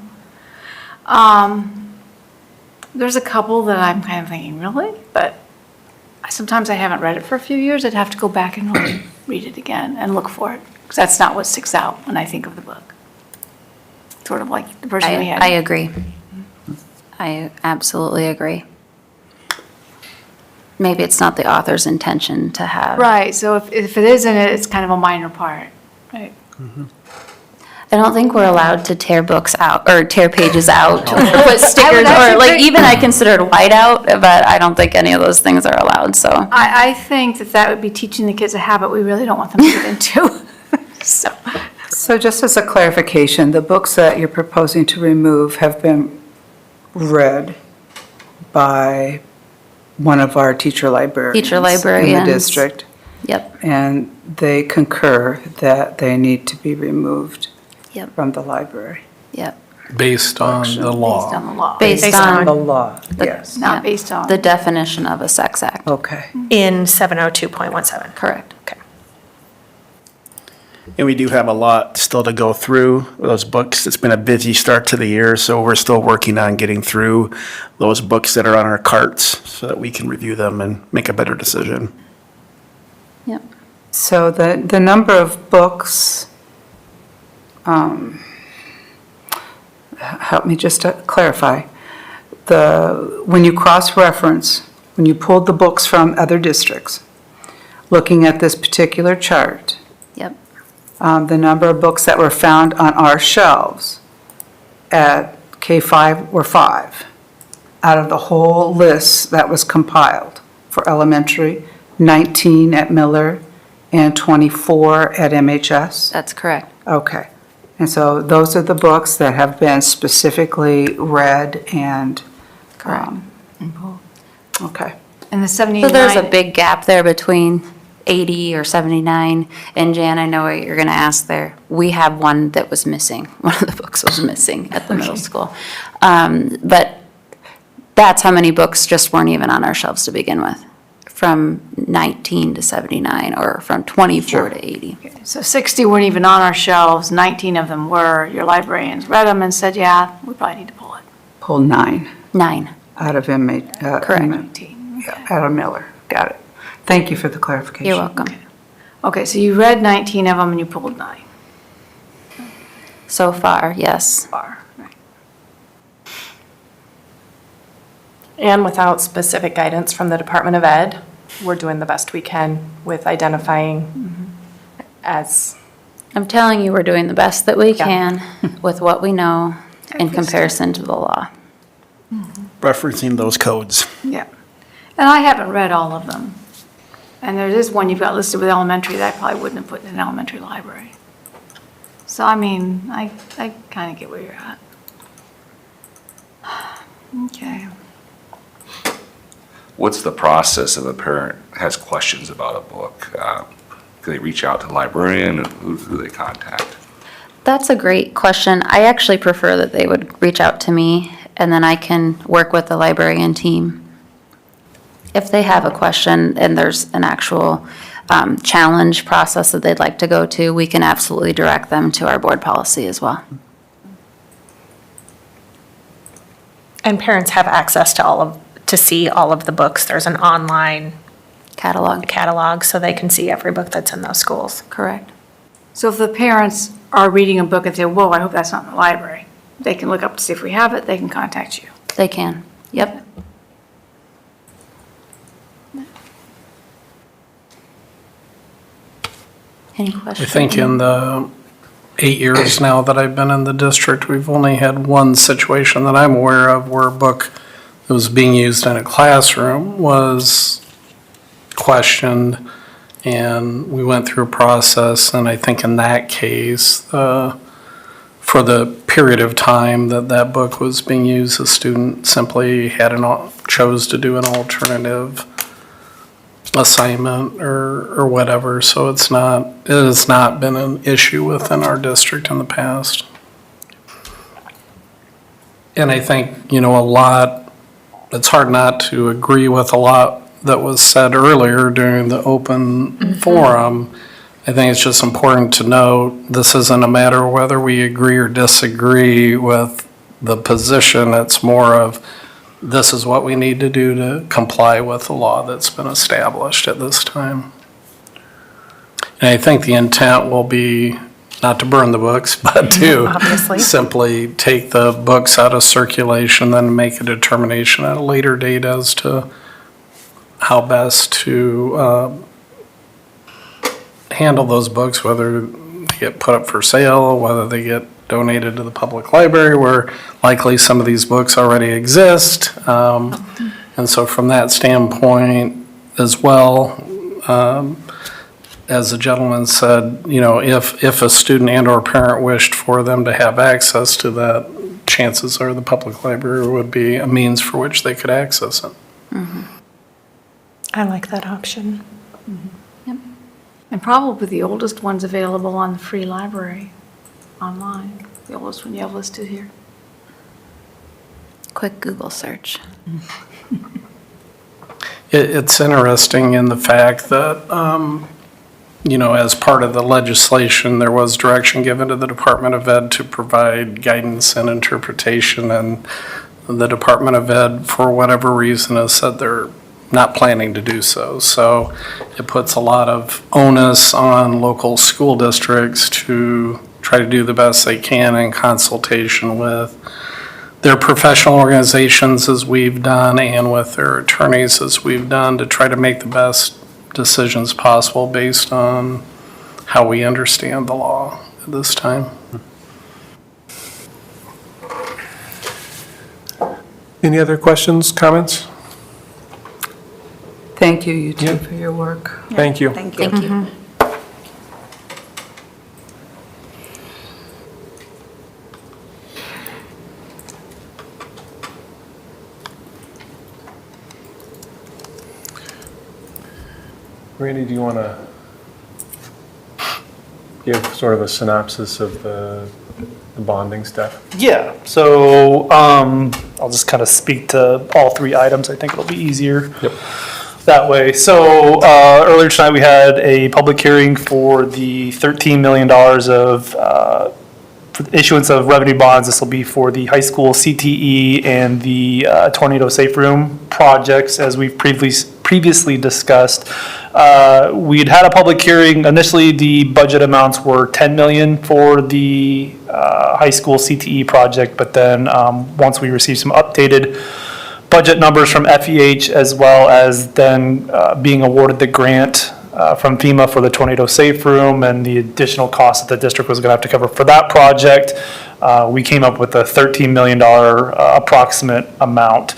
There's a couple that I'm kind of thinking, really? But sometimes I haven't read it for a few years. I'd have to go back and really read it again and look for it, because that's not what sticks out when I think of the book. Sort of like the person we had. I agree. I absolutely agree. Maybe it's not the author's intention to have. Right, so if it is in it, it's kind of a minor part, right? I don't think we're allowed to tear books out, or tear pages out, or put stickers, or actually like, think- even I considered white out, but I don't think any of those things are allowed, so. I think that would be teaching the kids a habit we really don't want them to get into. So just as a clarification, the books that you're proposing to remove have been read by one of our teacher librarians. In librarians. the district. Yep. And they concur that they need to be removed Yep. from the library. Yep. Based on the law. Based on the law. Based on. The law, yes. Not based on. The definition of a sex act. Okay. In 702.17. Correct. Okay. And we do have a lot still to go through those books. It's been a busy start to the year, so we're still working on getting through those books that are on our carts so that we can review them and make a better decision. Yep. So the number of books, help me just to clarify. When you cross-reference, when you pulled the books from other districts, looking at this particular chart, Yep. the number of books that were found on our shelves at K-5 were 5 out of the whole list that was compiled for elementary, 19 at Miller and 24 at MHS? That's correct. Okay. And so those are the books that have been specifically read and, okay. And the So 79. there's a big gap there between 80 or 79. And Jan, I know what you're going to ask there. We have one that was missing. One of the books was missing at the middle school. But that's how many books just weren't even on our shelves to begin with, from 19 to 79 or from 24 to 80. So 60 weren't even on our shelves, 19 of them were. Your librarians read them and said, yeah, we probably need to pull it. Pull 9 9. out of MH. Correct. 19. Out of Miller. Got it. Thank you for the clarification. You're welcome. Okay, so you read 19 of them and you pulled 9. So far, yes. Far, right. And without specific guidance from the Department of Ed, we're doing the best we can with identifying as, I'm telling you, we're doing the best that we Yeah. can with what we know in comparison to the law. Referencing those codes. Yeah. And I haven't read all of them. And there is one you've got listed with elementary that I probably wouldn't have put in an elementary library. So, I mean, I kind of get where you're at. Okay. What's the process if a parent has questions about a book? Can they reach out to the librarian, and who do they contact? That's a great question. I actually prefer that they would reach out to me, and then I can work with the librarian team. If they have a question and there's an actual challenge process that they'd like to go to, we can absolutely direct them to our board policy as well. and parents have access to see all of the books. There's an online catalog, so they can see every book that's in those schools. Correct. So if the parents are reading a book and say, whoa, I hope that's not in the library, they can look up to see if we have it, they can contact you. They can, yep. Any I questions? think in the 8 years now that I've been in the district, we've only had one situation that I'm aware of where a book that was being used in a classroom was questioned, and we went through a process, and I think in that case, for the period of time that that book was being used, the student simply chose to do an alternative assignment or whatever, so it has not been an issue within our district in the past. And I think, it's hard not to agree with a lot that was said earlier during the open forum. I think it's just important to note, this isn't a matter of whether we agree or disagree with the position. It's more of, this is what we need to do to comply with the law that's been established at this time. And I think the intent will be not to burn the books, but to Obviously. simply take the books out of circulation, then make a determination at a later date as to how best to handle those books, whether they get put up for sale, whether they get donated to the public library, where likely some of these books already exist. And so from that standpoint as well, as the gentleman said, if a student and/or parent wished for them to have access to that, chances are the public library would be a means for which they could access it. I like that option. And probably the oldest one's available on the free library online, the oldest one you have listed here. Quick Google search. It's interesting in the fact that, as part of the legislation, there was direction given to the Department of Ed to provide guidance and interpretation, and the Department of Ed, for whatever reason, has said they're not planning to do so. So it puts a lot of onus on local school districts to try to do the best they can in consultation with their professional organizations as we've done and with their attorneys as we've done to try to make the best decisions possible based on how we understand the law at this time. Any other questions, comments? Thank you, you two, for your work. Thank you. Thank you. Thank you. Randy, do you want to give sort of a synopsis of the bonding stuff? Yeah, so I'll just kind of speak to all three items. I think it'll be easier that way. So earlier tonight, we had a public hearing for the $13 million of for the issuance of revenue bonds. This will be for the high school CTE and the tornado safe room projects, as we've previously discussed. We'd had a public hearing. Initially, the budget amounts were $10 million for the high school CTE project, but then once we received some updated budget numbers from FEH, as well as then being awarded the grant from FEMA for the tornado safe room and the additional costs that the district was going to have to cover for that project, we came up with a $13 million approximate amount.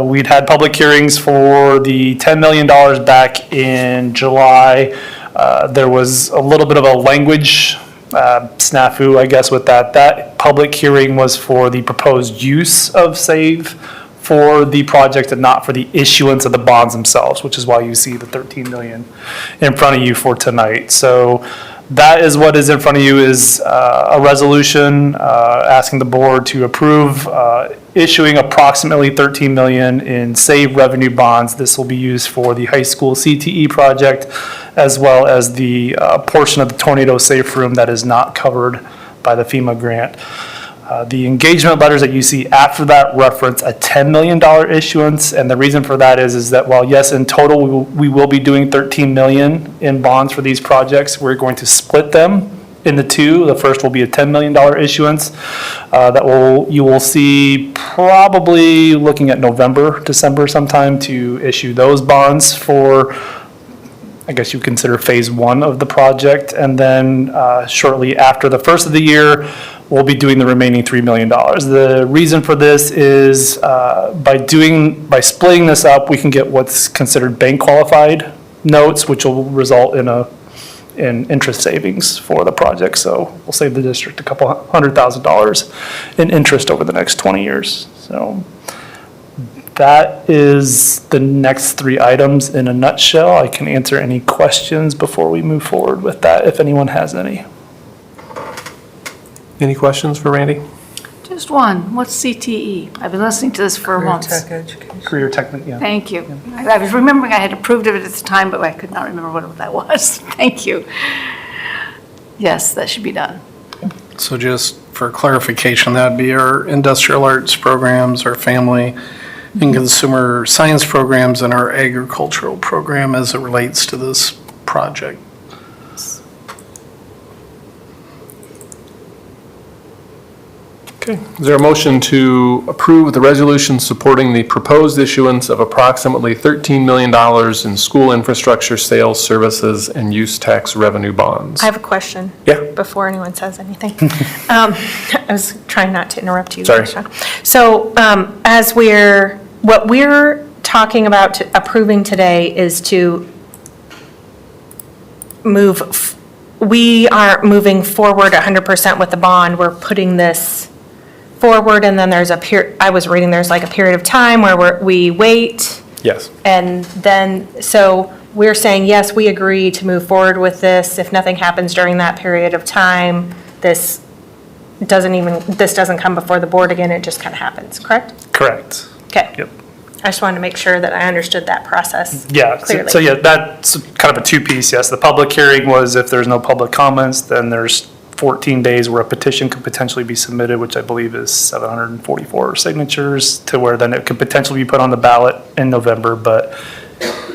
We'd had public hearings for the $10 million back in July. There was a little bit of a language snafu, I guess, with that. That public hearing was for the proposed use of SAVE for the project and not for the issuance of the bonds themselves, which is why you see the $13 million in front of you for tonight. So that is what is in front of you, is a resolution asking the board to approve issuing approximately $13 million in SAVE revenue bonds. This will be used for the high school CTE project, as well as the portion of the tornado safe room that is not covered by the FEMA grant. The engagement letters that you see after that reference a $10 million issuance, and the reason for that is that while yes, in total we will be doing $13 million in bonds for these projects, we're going to split them into two. The first will be a $10 million issuance you will see probably looking at November, December sometime to issue those bonds for, I guess you consider phase one of the project. And then shortly after the first of the year, we'll be doing the remaining $3 million. The reason for this is by splitting this up, we can get what's considered bank qualified notes, which will result in interest savings for the project. So we'll save the district a couple $100,000 in interest over the next 20 years. So that is the next three items in a nutshell. I can answer any questions before we move forward with that, if anyone has any. Any questions for Randy? Just one. What's CTE? I've been listening to this for months. Career Technical, yeah. Thank you. I was remembering I had approved of it at the time, but I could not remember what that was. Thank you. Yes, that should be done. So just for clarification, that'd be our industrial arts programs, our family and consumer science programs, and our agricultural program as it relates to this project. Okay, is there a motion to approve the resolution supporting the proposed issuance of approximately $13 million in school infrastructure sales, services, and use tax revenue bonds? I have a question. Yeah. Before anyone says anything. I was trying not to interrupt you. Sorry. Sean. So what we're talking about approving today is to we aren't moving forward 100% with the bond. We're putting this forward, and then there's I was reading there's like a period of time where we wait. Yes. And then, so we're saying, yes, we agree to move forward with this. If nothing happens during that period of time, this doesn't come before the board again, it just kind of happens, correct? Correct. Okay. Yep. I just wanted to make sure that I understood that process Yeah, clearly. so yeah, that's kind of a two-piece, yes. The public hearing was if there's no public comments, then there's 14 days where a petition could potentially be submitted, which I believe is 744 signatures, to where then it could potentially be put on the ballot in November. But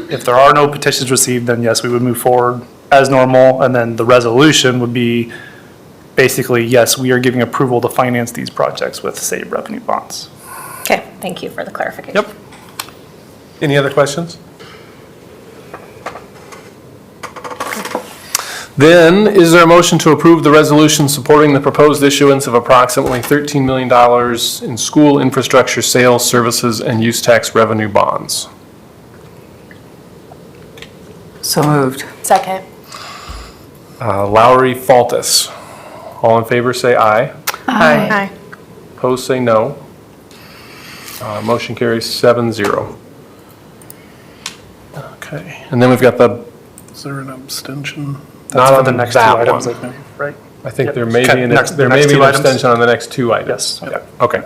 if there are no petitions received, then yes, we would move forward as normal. And then the resolution would be basically, yes, we are giving approval to finance these projects with SAVE revenue bonds. Okay, thank you for the clarification. Yep. Any other questions? Then, is there a motion to approve the resolution supporting the proposed issuance of approximately $13 million in school infrastructure sales, services, and use tax revenue bonds? So moved. Second. Lowry, Faltus. All in favor, say aye. Aye. Opposed, say no. Motion carries 7-0. Okay, and then we've got the, Is there an abstention? not on the next two that items, one. I think, right? I think Yep. there may Okay, be an, next- there the may next be two an items? abstention on the next two items. Yes. Yeah, okay.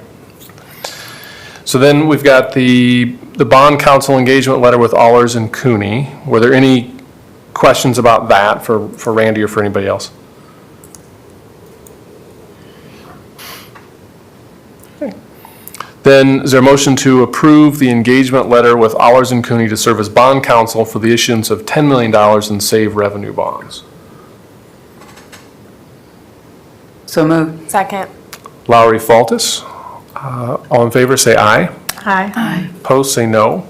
So then we've got the bond council engagement letter with Allers and Cooney. Were there any questions about that for Randy or for anybody else? Okay. Then is there a motion to approve the engagement letter with Allers and Cooney to serve as bond counsel for the issuance of $10 million in SAVE revenue bonds? So moved. Second. Lowry, Faltus. All in favor, say aye. Aye. Opposed, say no.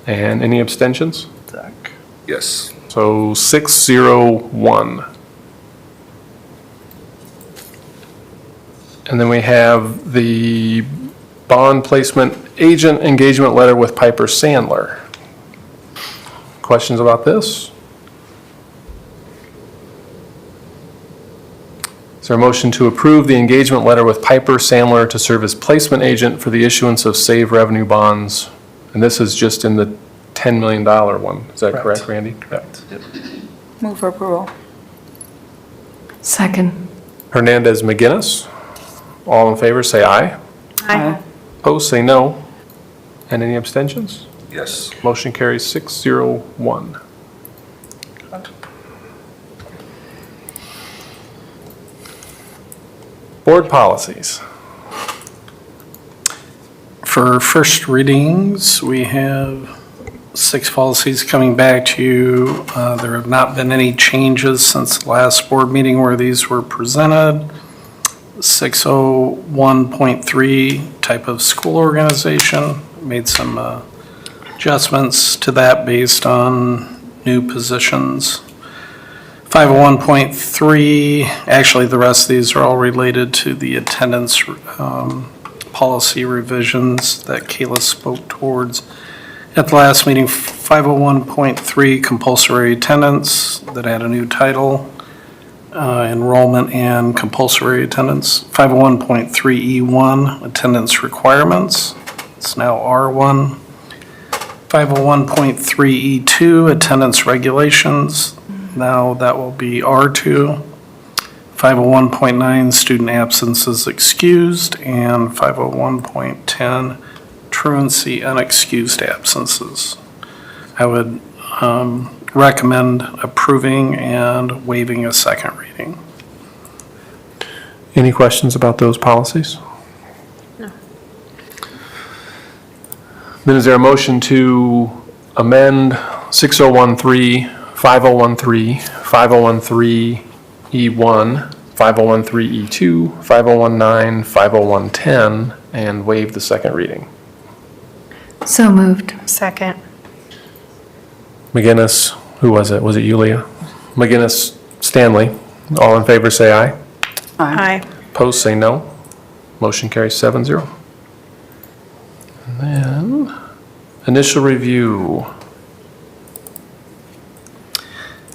And any abstentions? Zach. Yes. So 6-0-1. And then we have the bond placement agent engagement letter with Piper Sandler. Questions about this? Is there a motion to approve the engagement letter with Piper Sandler to serve as placement agent for the issuance of SAVE revenue bonds? And this is just in the $10 million one. Is that correct, Randy? Correct. Yep. Move for approval. Second. Hernandez, McGinnis. All in favor, say aye. Aye. Opposed, say no. And any abstentions? Yes. Motion carries 6-0-1. Board policies. For first readings, we have 6 policies coming back to you. There have not been any changes since the last board meeting where these were presented. 601.3, type of school organization, made some adjustments to that based on new positions. 501.3, actually, the rest of these are all related to the attendance policy revisions that Kayla spoke towards at the last meeting. 501.3, compulsory attendance, that had a new title, enrollment and compulsory attendance. 501.3E1, attendance requirements, it's now R1. 501.3E2, attendance regulations, now that will be R2. 501.9, student absences excused, and 501.10, truancy unexcused absences. I would recommend approving and waiving a second reading. Any questions about those policies? No. Then is there a motion to amend 6013, 5013, 5013E1, 5013E2, 5019, 50110, and waive the second reading? So moved. Second. McGinnis, who was it? Was it you, Leah? McGinnis, Stanley. All in favor, say aye. Aye. Opposed, say no. Motion carries 7-0. And then, initial review.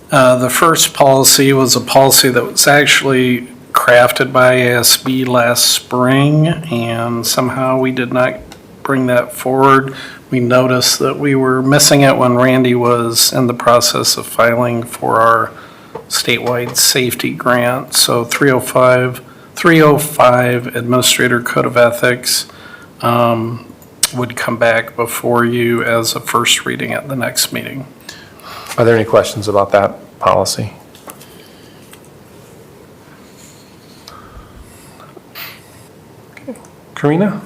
The first policy was a policy that was actually crafted by ASB last spring, and somehow we did not bring that forward. We noticed that we were missing it when Randy was in the process of filing for our statewide safety grant. So 305 Administrator Code of Ethics would come back before you as a first reading at the next meeting. Are there any questions about that policy? Karina?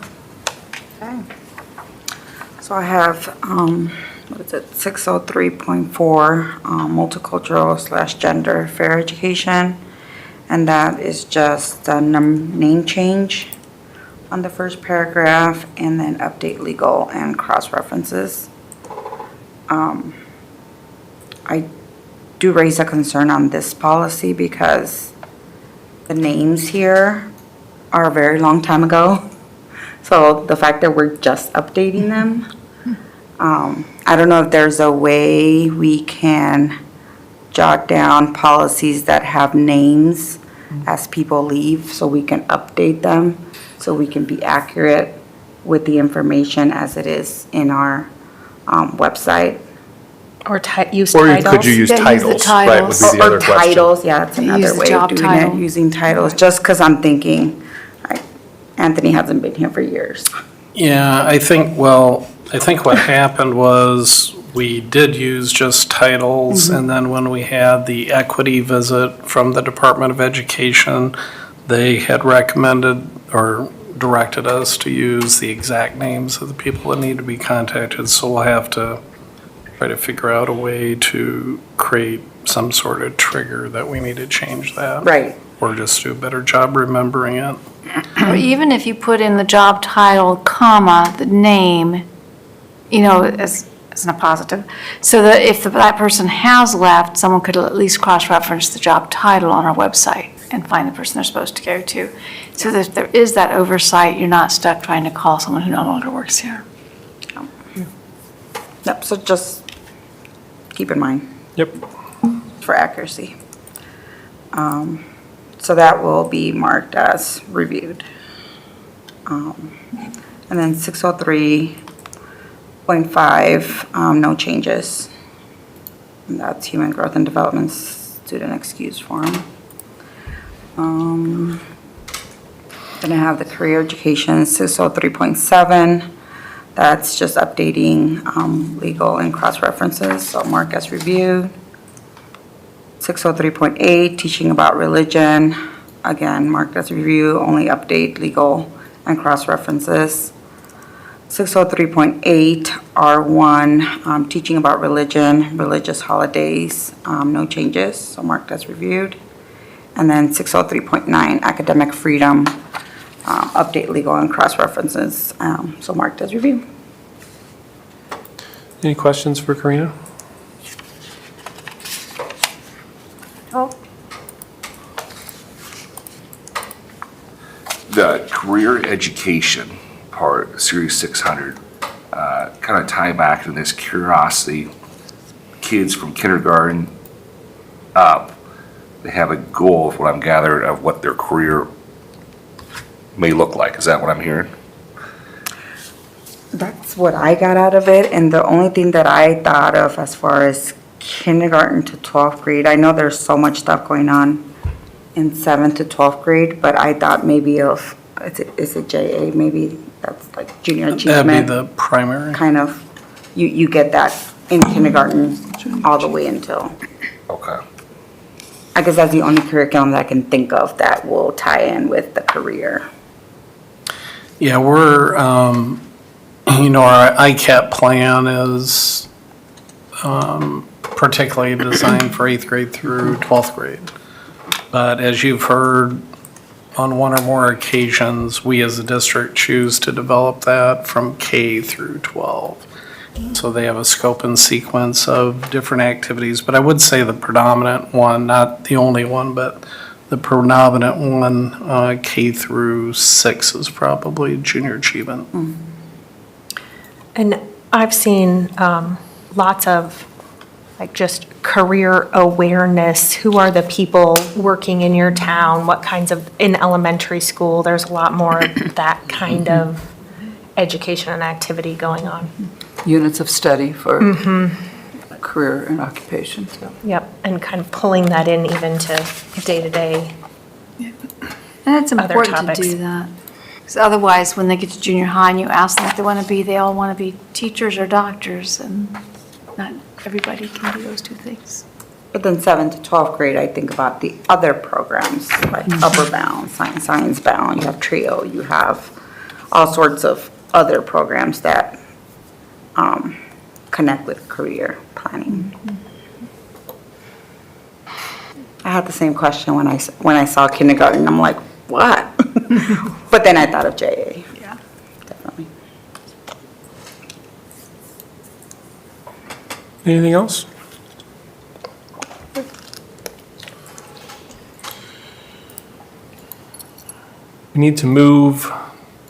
So I have, what is it, 603.4, multicultural/gender fair education. And that is just a name change on the first paragraph, and then update legal and cross-references. I do raise a concern on this policy because the names here are a very long time ago. So the fact that we're just updating them, I don't know if there's a way we can jot down policies that have names as people leave, so we can update them, so we can be accurate with the information as it is in our website. Or use Or titles? could you use Yeah, use the titles, right, would be the Or other question. titles, yeah, that's another Use the way of job doing title. it, using titles, just because I'm thinking, like, Anthony hasn't been here for years. Yeah, I think what happened was we did use just titles, and then when we had the equity visit from the Department of Education, they had recommended or directed us to use the exact names of the people that need to be contacted, so we'll have to try to figure out a way to create some sort of trigger that we need to change that. Right. Or just do a better job remembering it. Or even if you put in the job title, comma, the name, as a positive, so that if that person has left, someone could at least cross-reference the job title on our website and find the person they're supposed to go to. So that if there is that oversight, you're not stuck trying to call someone who no longer works here. Yep, so just keep in mind. Yep. For accuracy. So that will be marked as reviewed. And then 603.5, no changes. And that's human growth and development student excuse form. Then I have the career education, 603.7. That's just updating legal and cross-references, so mark as reviewed. 603.8, teaching about religion, again, marked as review, only update legal and cross-references. 603.8, R1, teaching about religion, religious holidays, no changes, so marked as reviewed. And then 603.9, academic freedom, update legal and cross-references, so marked as review. Any questions for Karina? The career education part, Series 600, kind of tie back to this curiosity. Kids from kindergarten up, they have a goal of what I'm gathering of what their career may look like. Is that what I'm hearing? That's what I got out of it, and the only thing that I thought of as far as kindergarten to 12th grade, I know there's so much stuff going on in 7th to 12th grade, but I thought maybe of, is it JA, maybe that's like junior achievement. That'd be the primary. Kind of, you get that in kindergarten all the way until, Okay. I guess that's the only curriculum that I can think of that will tie in with the career. Yeah, we're, our ICAP plan is particularly designed for 8th grade through 12th grade. But as you've heard on one or more occasions, we as a district choose to develop that from K through 12. So they have a scope and sequence of different activities. But I would say the predominant one, not the only one, but the predominant one, K through 6 is probably junior achievement. And I've seen lots of, like, just career awareness. Who are the people working in your town? What kinds of, in elementary school, there's a lot more of that kind of education and activity going on. Units of study for career and occupation. So. Yep, and kind of pulling that in even to day-to-day. And it's Other important to topics. do that. Because otherwise, when they get to junior high and you ask them what they want to be, they all want to be teachers or doctors, and not everybody can do those two things. But then 7th to 12th grade, I think about the other programs, like Upper Bound, Science Bound, you have TRIO, you have all sorts of other programs that connect with career planning. I had the same question when I saw kindergarten. I'm like, what? But then I thought of JA. Yeah. Definitely. Anything else? We need to move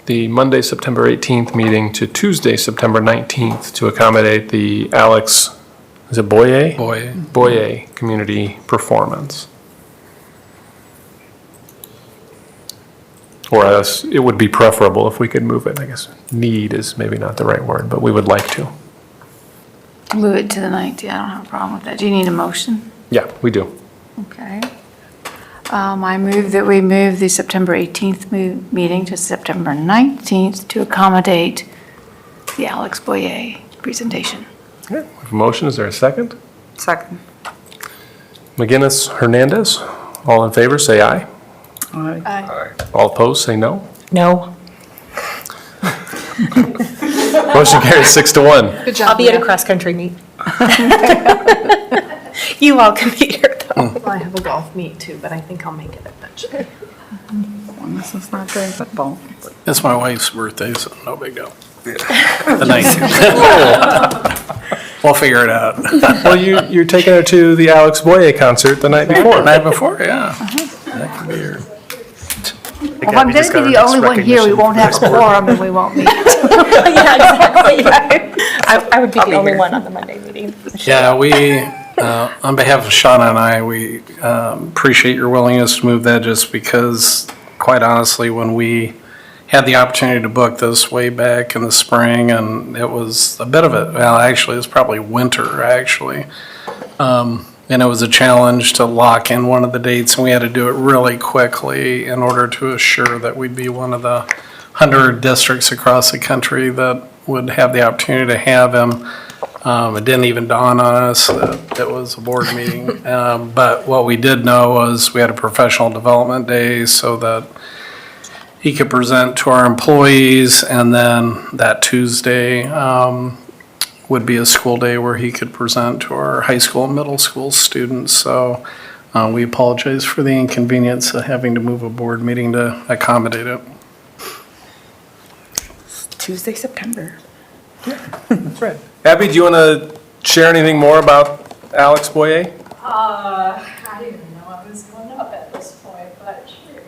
the Monday, September 18th meeting to Tuesday, September 19th to accommodate the Alex, is it Boyer? Boyer Community Performance. Or else it would be preferable if we could move it. I guess need is maybe not the right word, but we would like to. Move it to the 19th. I don't have a problem with that. Do you need a motion? Yeah, we do. Okay. I move that we move the September 18th meeting to September 19th to accommodate the Alex Boyer presentation. Okay, we have a motion. Is there a second? Second. McGinnis, Hernandez, all in favor, say aye. Aye. All opposed, say no. No. Motion carries 6-1. Good job. I'll be at a cross-country meet. You all can be here, though. I have a golf meet too, but I think I'll make it eventually. This is not during football. It's my wife's birthday, so no big deal. The 19th. We'll figure it out. Well, you're taking her to the Alex Boyer concert the night before. Night before, yeah. That could be her. Well, if I'm going to be the only one here, we won't have a quorum and we won't meet. Yeah, exactly. I would be the only one on the Monday meeting. Yeah, we, on behalf of Shauna and I, we appreciate your willingness to move that just because, quite honestly, when we had the opportunity to book this way back in the spring, and it was a bit of it, well, actually, it was probably winter, actually. And it was a challenge to lock in one of the dates, and we had to do it really quickly in order to assure that we'd be one of the 100 districts across the country that would have the opportunity to have him. It didn't even dawn on us that it was a board meeting. But what we did know was we had a professional development day so that he could present to our employees, and then that Tuesday would be a school day where he could present to our high school and middle school students. So we apologize for the inconvenience of having to move a board meeting to accommodate it. Tuesday, September. That's right. Abby, do you want to share anything more about Alex Boyer? I didn't even know I was going up at this point, but sure.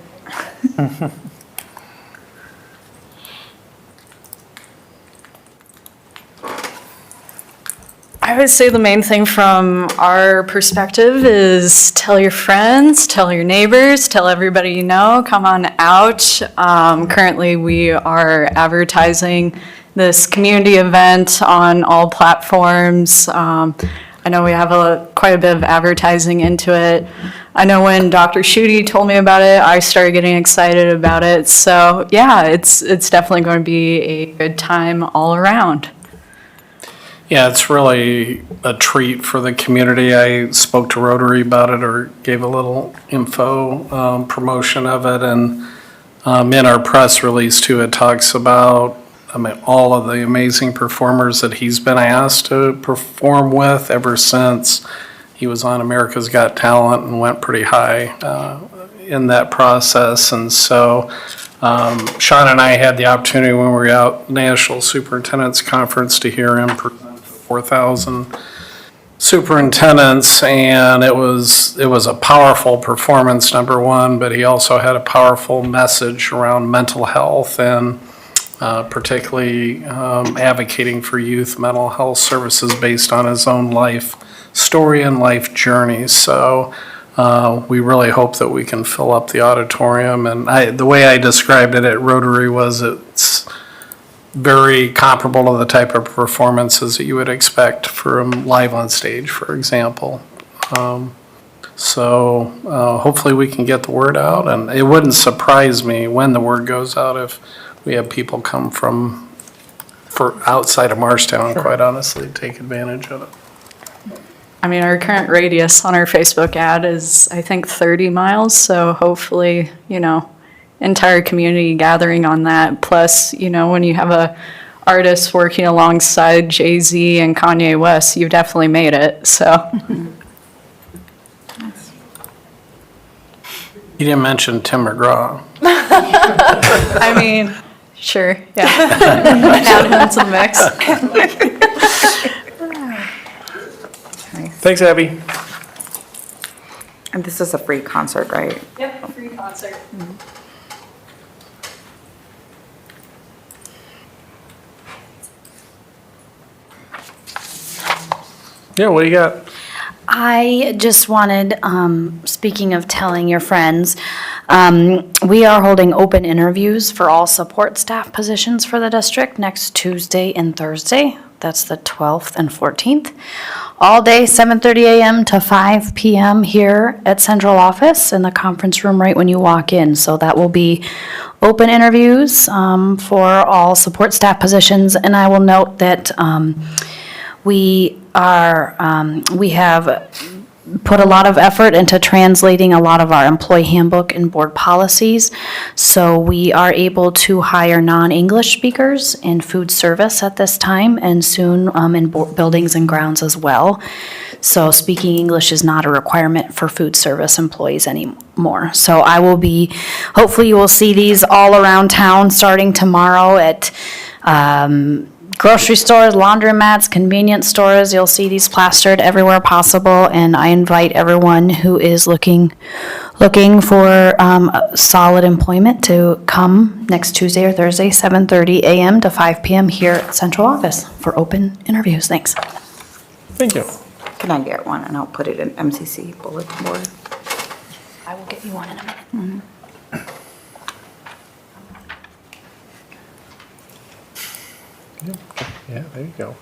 I would say the main thing from our perspective is tell your friends, tell your neighbors, tell everybody you know, come on out. Currently, we are advertising this community event on all platforms. I know we have quite a bit of advertising into it. I know when Dr. Schutte told me about it, I started getting excited about it. So yeah, it's definitely going to be a good time all around. Yeah, it's really a treat for the community. I spoke to Rotary about it, or gave a little info promotion of it, and in our press release too, it talks about all of the amazing performers that he's been asked to perform with ever since he was on America's Got Talent and went pretty high in that process. And so Sean and I had the opportunity when we were out at the National Superintendent's Conference to hear him present to 4,000 superintendents, and it was a powerful performance, number one, but he also had a powerful message around mental health and particularly advocating for youth mental health services based on his own life story and life journey. So we really hope that we can fill up the auditorium. And the way I described it at Rotary was it's very comparable to the type of performances that you would expect from live on stage, for example. So hopefully we can get the word out, and it wouldn't surprise me when the word goes out if we have people come for outside of Marshtown, quite honestly, take advantage of it. I mean, our current radius on our Facebook ad is, I think, 30 miles, so hopefully, entire community gathering on that. Plus, you know, when you have a artist working alongside Jay-Z and Kanye West, you've definitely made it, so. You didn't mention Tim McGraw. I mean, sure, yeah. Add him to the mix. Thanks, Abby. And this is a free concert, right? Yep, free concert. Yeah, what do you got? I just wanted, speaking of telling your friends, we are holding open interviews for all support staff positions for the district next Tuesday and Thursday. That's the 12th and 14th. All day, 7:30 a.m. to 5 p.m. here at central office in the conference room right when you walk in. So that will be open interviews for all support staff positions. And I will note that we have put a lot of effort into translating a lot of our employee handbook and board policies. So we are able to hire non-English speakers in food service at this time and soon in buildings and grounds as well. So speaking English is not a requirement for food service employees anymore. So I will be, hopefully you will see these all around town starting tomorrow at grocery stores, laundromats, convenience stores. You'll see these plastered everywhere possible, and I invite everyone who is looking for solid employment to come next Tuesday or Thursday, 7:30 a.m. to 5 p.m. here at central office for open interviews. Thanks. Thank you. Can I get one and I'll put it in MCC bulletin board? I will get you one in a minute. Yeah, there you go.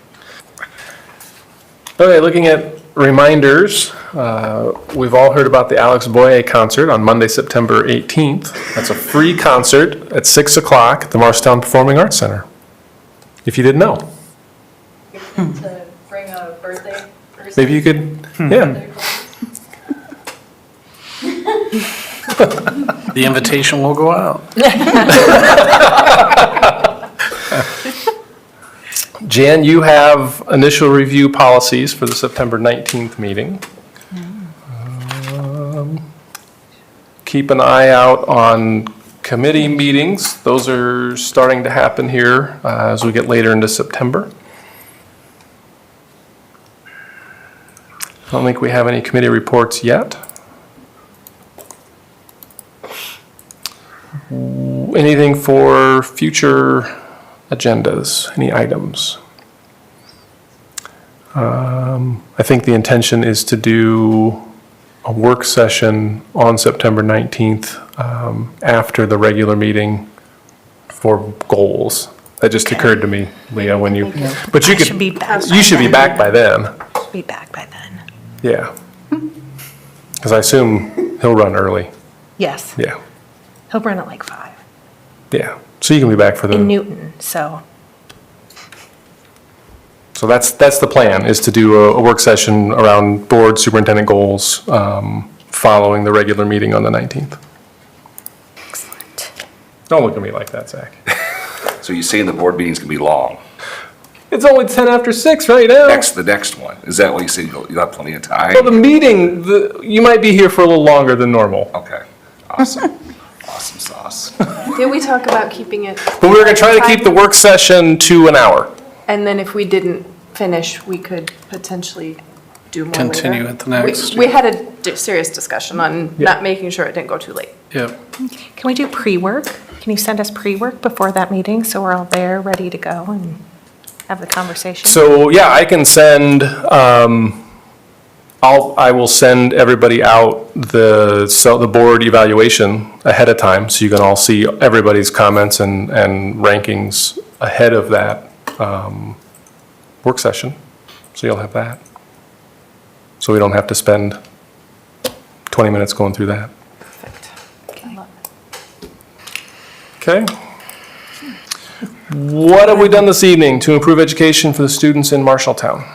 Okay, looking at reminders, we've all heard about the Alex Boye concert on Monday, September 18th. That's a free concert at 6 o'clock at the Marshtown Performing Arts Center, if you didn't know. To bring a birthday person. Maybe you could, yeah. The invitation will go out. Jan, you have initial review policies for the September 19th meeting. Keep an eye out on committee meetings. Those are starting to happen here as we get later into September. I don't think we have any committee reports yet. Anything for future agendas, any items? I think the intention is to do a work session on September 19th after the regular meeting for goals. That just occurred to me, Leah, when you, but you could, should be back you should be back by then. Be back by then. Yeah. Because I assume he'll run early. Yes, Yeah, he'll run at like 5 yeah. So you can be back for in the, Newton, so. so that's the plan, is to do a work session around board superintendent goals following the regular meeting on the 19th. Excellent. Don't look at me like that, Zach. So you're saying the board meeting's gonna be long? It's only 10 after 6 right now. The next one, is that what you said, you'll have plenty of time? Well, the meeting, you might be here for a little longer than normal. Okay, awesome, awesome sauce. Did we talk about keeping it? But we were gonna try to keep the work session to an hour. And then if we didn't finish, we could potentially do more later. Continue at the next. We had a serious discussion on not making sure it didn't go too late. Yep. Can we do pre-work? Can you send us pre-work before that meeting, so we're all there, ready to go and have the conversation? So, yeah, I can send, I will send everybody out the board evaluation ahead of time, so you can all see everybody's comments and rankings ahead of that work session. So you'll have that. So we don't have to spend 20 minutes going through that. Okay. What have we done this evening to improve education for the students in Marshalltown?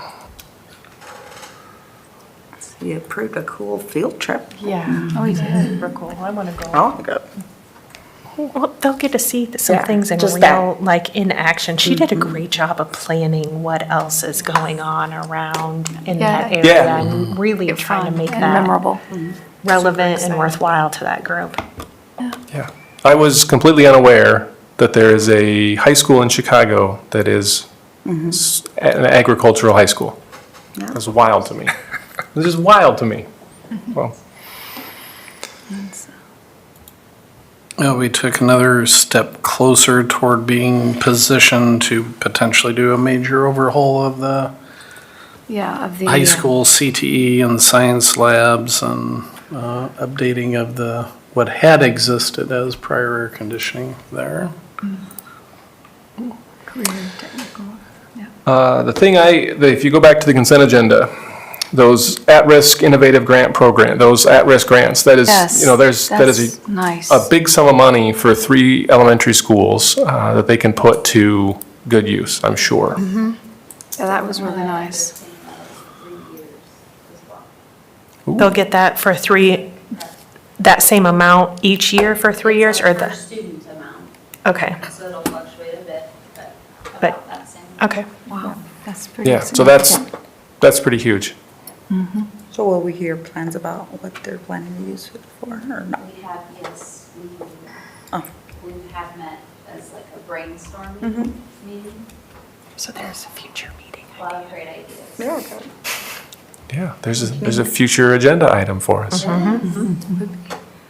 You approved a cool field trip. Yeah. Oh, we did. We're cool. I want to go. Oh, good. Well, they'll get to see some Yeah, things in just that. real, like, in action. She did a great job of planning what else is going on around in that Yeah. area Yeah. and really It's trying to fun make and that memorable. relevant and worthwhile to that group. Yeah. I was completely unaware that there is a high school in Chicago that is an agricultural high school. That's wild to me. This is wild to me. Well, We took another step closer toward being positioned to potentially do a major overhaul of the Yeah, of the. high school CTE and science labs and updating of what had existed as prior air conditioning there. Career technical, yeah. if you go back to the consent agenda, those at-risk innovative grant program, those at-risk grants, that is, Yes, that is that's nice. a big sum of money for 3 elementary schools that they can put to good use, I'm sure. Yeah, that was really nice. They'll get that for that same amount each year for 3 years, or the? Student amount, Okay, so it'll fluctuate a bit, but But- about that same. okay. Wow, that's pretty. Yeah, so that's pretty huge. So will we hear plans about what they're planning to use it for, or not? We have, yes, Oh. we have met as like a brainstorming meeting, So there's a future meeting. a lot of great ideas. Yeah, okay. Yeah, there's a future agenda item for us. Lengthen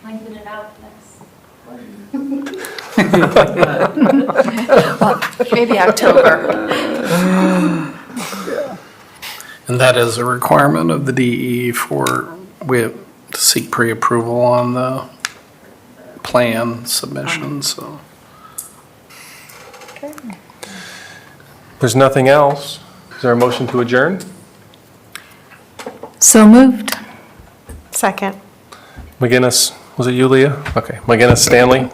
it out next. Maybe October. And that is a requirement of the DE we have to seek pre-approval on the plan submission, so. There's nothing else. Is there a motion to adjourn? So moved. Second. McGinnis, was it you, Leah? Okay, McGinnis, Stanley?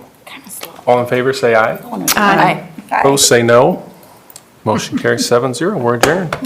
All in favor, say aye. Aye. Opposed, say no. Motion carries 7-0. We're adjourned.